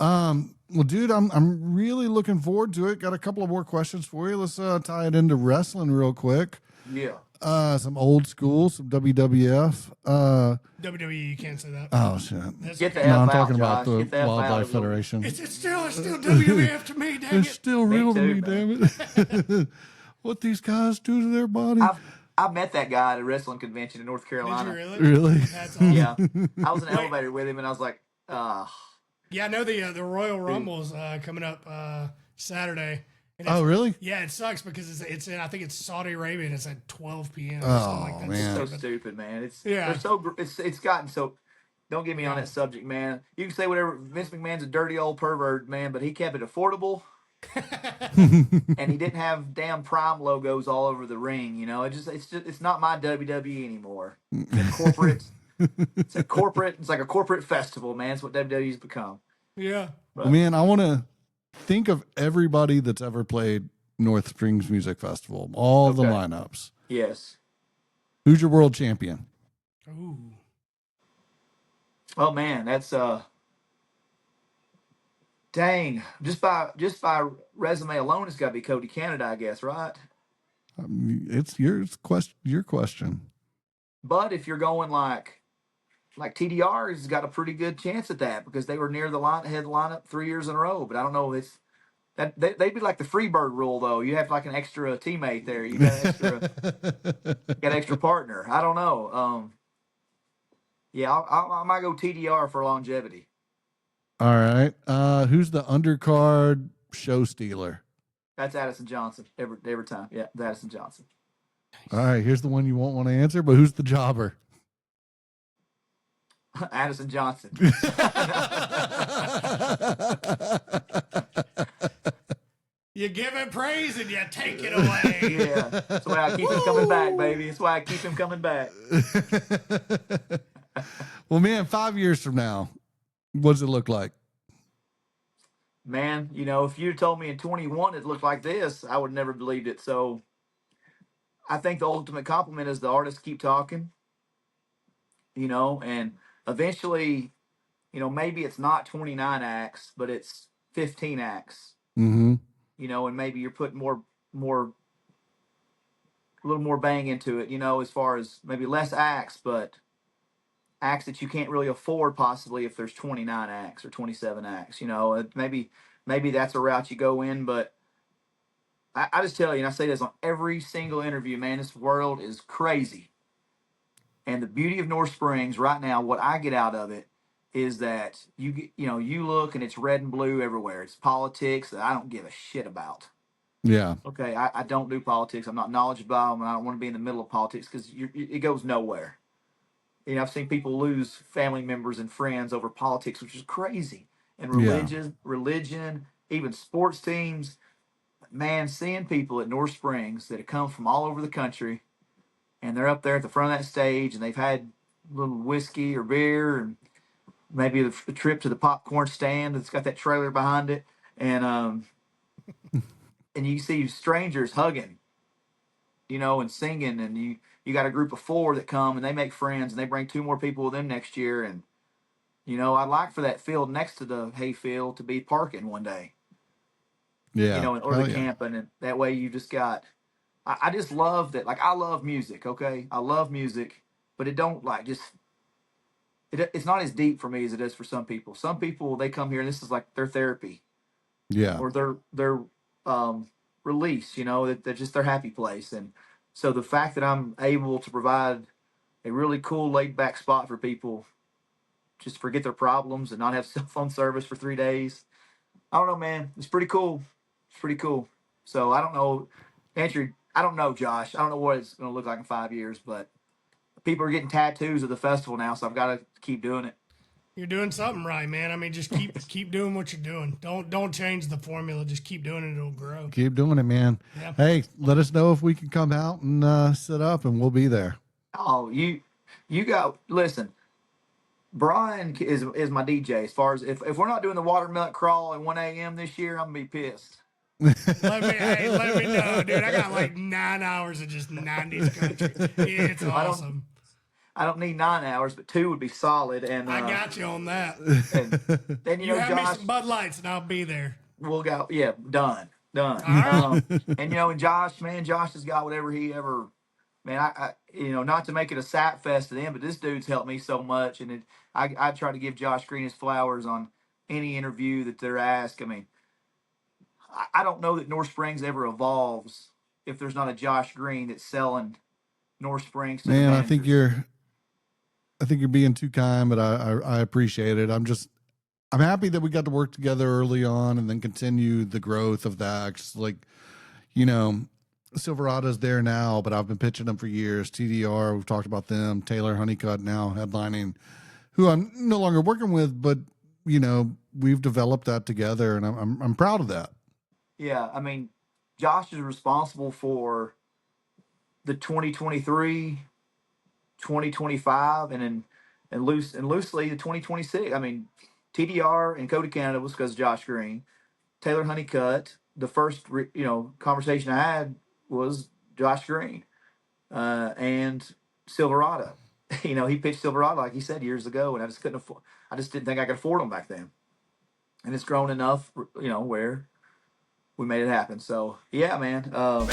Well, dude, I'm really looking forward to it. Got a couple of more questions for you. Let's tie it into wrestling real quick. Yeah. Some old school, some WWF. WWE, you can't say that. Oh shit! Get the No, I'm F talking out, about Josh. the Wildlife Federation. It's still WWF to me, dang It's it. still real to me, too, damn it. What these guys do to their body? I met that guy at a wrestling convention in North Did Carolina. you really? Really? That's awesome. Yeah. I was in an elevator with him, and I was like, Yeah, I know the Royal Rumble's coming up Saturday. And Oh, really? Yeah, it sucks because it's in, I think it's Saudi Arabia and it's at 12 p.m. or Oh, something like that. man. so stupid, man. Yeah. It's gotten so. Don't get me on that subject, man. You can say whatever. Vince McMahon's a dirty old pervert, man, but he kept it affordable. And he didn't have damn Prime logos all over the ring. It's not my WWE anymore. It's like a corporate festival, man. It's what WWE's become. Yeah. But, Man, I want to think of everybody that's ever played North Springs Music Festival. All the lineups. yes. Who's your world champion? Ooh. Oh man, that's dang. Just by resume alone, it's got to be Cody Canada, I guess, right? It's your question. But if you're going like TDR has got a pretty good chance at that because they were near the head lineup 3 years in a row. But I don't know. It's that they'd be like the Freebird rule though. You have like an extra teammate there. You got extra partner. I don't know. Yeah, I might go TDR for longevity. All right. Who's the undercard show stealer? That's Addison Johnson every time. Yeah, it's Addison Johnson. All right. Here's the one you won't want to answer, but who's the jobber? Addison Johnson. You give it praise and you take it away. Yeah, that's why I keep him coming back, baby. That's why I keep him coming back. Well, man, 5 years from now, what does it look like? Man, if you told me in 21 it looked like this, I would never believed it. So I think the ultimate compliment is the artists keep talking, and eventually, maybe it's not 29 acts, but it's 15 acts, Mm-hmm. And maybe you're putting a little more bang into it, as far as maybe less acts, but acts that you can't really afford possibly if there's 29 acts or 27 acts, maybe that's a route you go in, but I just tell you, and I say this on every single interview, man, this world is crazy. And the beauty of North Springs right now, what I get out of it is that you look and it's red and blue everywhere. It's politics that I don't give a shit about. Yeah. Okay, I don't do politics. I'm not knowledgeable about them, and I don't want to be in the middle of politics because it goes nowhere. I've seen people lose family members and friends over politics, which is crazy. And religion, even sports teams. Man, seeing people at North Springs that have come from all over the country, and they're up there at the front of that stage, and they've had a little whiskey or beer, and maybe a trip to the popcorn stand that's got that trailer behind it, and you see strangers hugging, and singing, and you got a group of 4 that come and they make friends and they bring 2 more people with them next year, and I'd like for that field next to the hayfield to be parking one day, Yeah. or the camping, and that way you just got. I just love that. Like I love music, okay, I love music, but it don't like just. It's not as deep for me as it is for some people. Some people they come here and this is like their therapy, Yeah. or their release. That's just their happy place, and so the fact that I'm able to provide a really cool laid back spot for people just forget their problems and not have cell phone service for 3 days. I don't know, man. It's pretty cool. It's pretty cool. So I don't know, Andrew. I don't know, Josh. I don't know what it's going to look like in 5 years, but people are getting tattoos at the festival now, so I've got to keep doing it. You're doing something right, man. I mean, just keep doing what you're doing. Don't change the formula. Just keep doing it. It'll grow. Keep doing it, man. Yeah. Hey, let us know if we can come out and sit up, and we'll be there. Oh, you got listen. Brian is my DJ. As far as if we're not doing the watermelon crawl at 1 a.m. this year, I'm gonna be pissed. Let me know, dude. I got like 9 hours of just 90s country. It's awesome. I don't need 9 hours, but 2 would be solid. And I got you on that. And then You have Josh, me some Bud Lights, and I'll be there. we'll go. Yeah, done. All right. And Josh, man, Josh has got whatever he ever. Man, I not to make it a sap fest to them, but this dude's helped me so much, and I try to give Josh Green his flowers on any interview that they're asked. I mean, I don't know that North Springs ever evolves if there's not a Josh Green that's selling North Springs to Man, the I think you're being too kind, but I appreciate it. I'm happy that we got to work together early on and then continue the growth of that. Just like, Silverado's there now, but I've been pitching them for years. TDR, we've talked about them. Taylor Honeycutt now headlining, who I'm no longer working with, but we've developed that together, and I'm proud of that. Yeah, I mean, Josh is responsible for the 2023, 2025, and loosely the 2026. I mean, TDR and Cody Canada was because of Josh Green. Taylor Honeycutt, the first conversation I had was Josh Green, and Silverado. you know, he pitched Silverado, like he said, years ago, and I just couldn't afford. I just didn't think I could afford them back then. And it's grown enough, you know, where we made it happen. So yeah, man. Nah.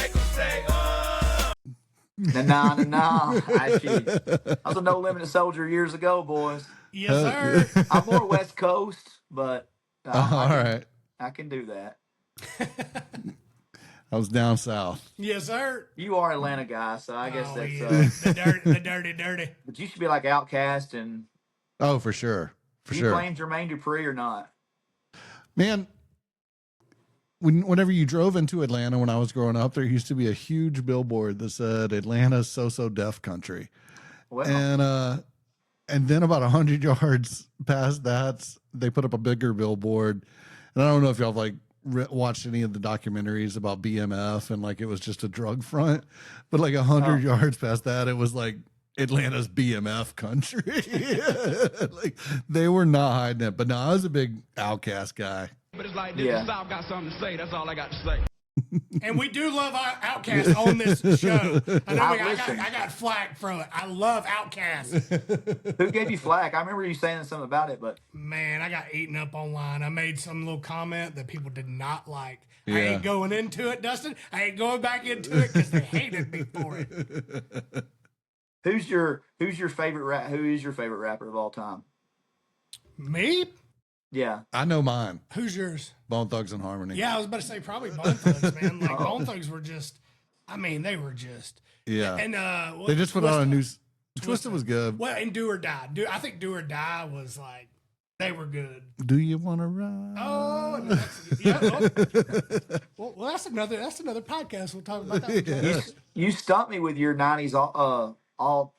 I was a no limit soldier years ago, boys. Yes, sir. I'm more West Coast, but All right. I can do that. I was down south. Yes, sir. You are Atlanta guy, so I guess that's. Yeah. The dirty. But you should be like Outcast and. Oh, for sure. For you sure. playing Jermaine Dupri or not? Man, whenever you drove into Atlanta when I was growing up, there used to be a huge billboard that said Atlanta's so deaf country. Well, And then about 100 yards past that, they put up a bigger billboard. And I don't know if y'all have watched any of the documentaries about BMF and like it was just a drug front, but like 100 yards past that, it was like Atlanta's BMF country. Like they were not hiding it. But no, I was a big Outkast guy. But it's like this, the South got something to say. That's all I got to say. And we do love our Outkast on this show. I know I got flack from it. I love Outkast. Who gave you flack? I remember you saying something about it, but Man, I got eaten up online. I made some little comment that people did not like. I Yeah. ain't going into it, Dustin. I ain't going back into it because they hated me for it. who's your favorite who is your favorite rapper of all time? Me? Yeah. I know mine. Who's yours? Bone Thugs and Harmony. Yeah, I was about to say probably Bone Thugs, man. Like Bone Thugs were just, I mean, they were just. Yeah. And They just put out a new. Twisted was good. Well, and Do or Die. I think Do or Die was like, they were good. Do you want to ride? Oh, and well, that's another podcast. We'll talk about that. Yeah. You stumped me with your 90s alt.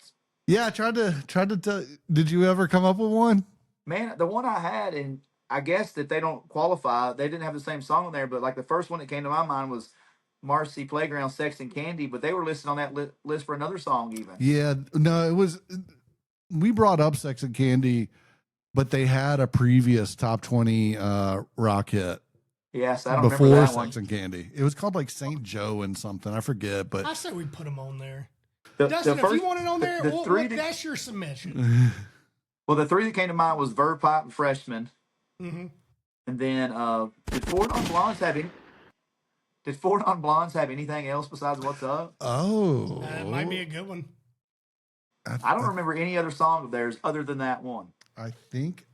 Yeah, I tried to tell. Did you ever come up with one? Man, the one I had, and I guess that they don't qualify. They didn't have the same song on there, but like the first one that came to my mind was Marcy Playground, Sex and Candy, but they were listed on that list for another song even. Yeah, no, it was. We brought up Sex and Candy, but they had a previous top 20 rock hit. Yes, I don't before remember that Sex one. and Candy. It was called like Saint Joe and something. I forget, but I say we put them on there. The Dustin, if first- you want it on there, the three that- that's your submission. Well, the three that came to mind was Verve Pipe and Freshman. Mm-hmm. And then did Ford on Blondes have anything else besides What's Up? oh, That might be a good one. I don't remember any other song of theirs other than that one. I think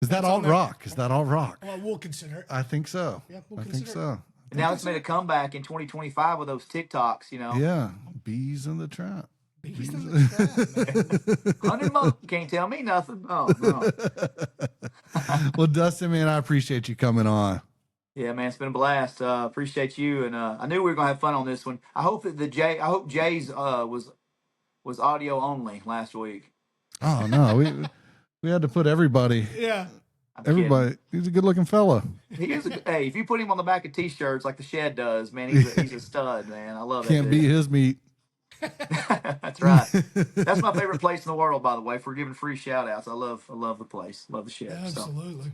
is that all on there. rock? Is that all rock? Well, we'll consider it. I think so. Yeah, we'll I think consider so. And now it's made a comeback in 2025 with those TikToks, you know. Yeah, bees in the trap. Bees in the trap, man. 100 months, can't tell me nothing. Oh, no. Well, Dustin, man, I appreciate you coming on. Yeah, man, it's been a blast. Appreciate you, and I knew we were gonna have fun on this one. I hope that Jay's was audio only last week. Oh no, we had to put everybody. Yeah. I'm kidding. Everybody, he's a good-looking fella. He is. Hey, if you put him on the back of T-shirts like the Shed does, man, he's a stud, man. I love it. Can't beat his meat. That's right. That's my favorite place in the world, by the way. For giving free shout-outs, I love the place. Love the Shed. So, Absolutely.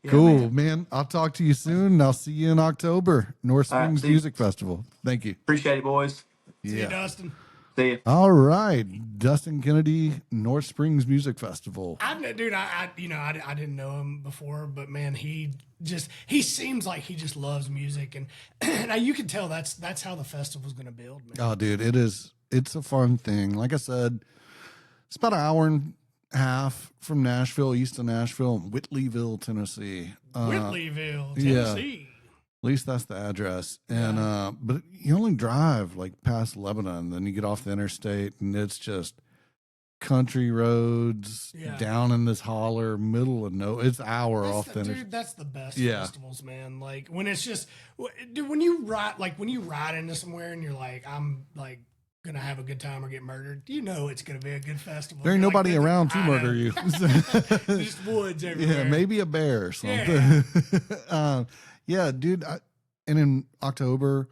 yeah, Cool, man. I'll talk to you soon. And I'll see you in October, North All right, Springs see you. Music Festival. Thank you. Appreciate it, boys. See you, Dustin. See you. All right, Dustin Kennedy, North Springs Music Festival. I didn't know him before, but man, he seems like he just loves music, and now you can tell that's how the festival's going to build, man. Oh, dude, it's a fun thing. Like I said, it's about an hour and a half from Nashville, east of Nashville, Whitleyville, Tennessee. Whitleyville, yeah. Tennessee. At least that's the address. And but you only drive like past Lebanon, then you get off the interstate and it's just country roads down in this holler, middle of it's an hour off the interstate. Dude, that's the best Yeah. festivals, man. Like when it's just, dude, when you ride into somewhere and you're like, I'm like gonna have a good time or get murdered, you know it's gonna be a good festival. There ain't You're nobody like, around to I murder know. you. Just woods everywhere. Yeah, maybe a bear or something. Yeah, dude. And in October,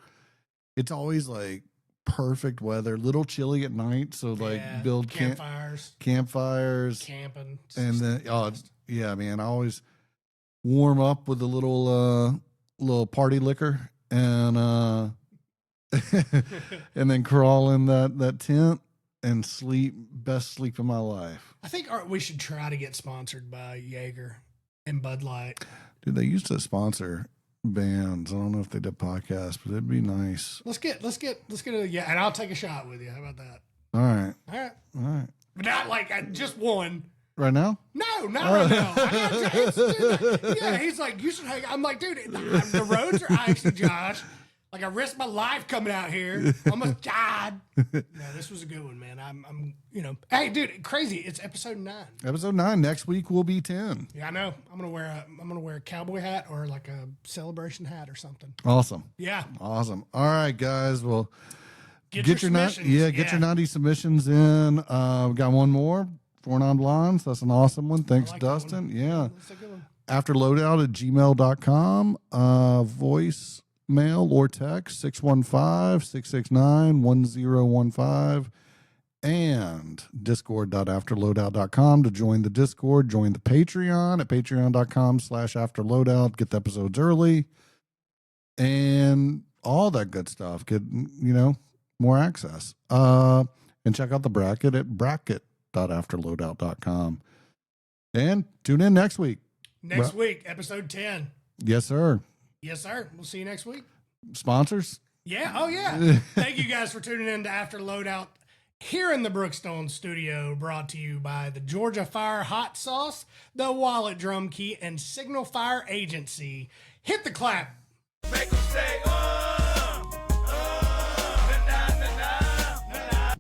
it's always like perfect weather, little chilly at night. So like build campfires, camping, and then yeah, man, I always warm up with a little party liquor and and then crawl in that tent and sleep. Best sleep of my life. I think we should try to get sponsored by Jaeger and Bud Light. Dude, they used to sponsor bands. I don't know if they did podcasts, but it'd be nice. Let's get yeah, and I'll take a shot with you. How about that? All right. All right. But not like just one. Right now? No, not right now. Yeah, he's like, you should hang. I'm like, dude, the roads are icy, Josh. Like, I risked my life coming out here. Almost died. No, this was a good one, man. I'm hey, dude, crazy. It's episode 9. Episode 9. Next week will be 10. Yeah, I know. I'm gonna wear a cowboy hat or like a celebration hat or something. Awesome. Yeah. Awesome. All right, guys. Well, get your submissions. Get your 90 submissions in. We got one more. 4 non-blondes. That's an awesome one. Thanks, like Dustin. One. Yeah. That's a good one. Afterloadout@gmail.com. Voice mail or text 615-669-1015 and discord.afterloadout.com to join the Discord. Join the Patreon at patreon.com/afterloadout. Get the episodes early and all that good stuff. Get more access. And check out the bracket at bracket.afterloadout.com. And tune in next week. Next week, episode 10. Yes, sir. Yes, sir. We'll see you next week. Sponsors? Yeah. Oh, yeah. Thank you guys for tuning in to After Loadout here in the Brookstone studio, brought to you by the Georgia Fire Hot Sauce, the Wallet Drum Key, and Signal Fire Agency. Hit the clap. Make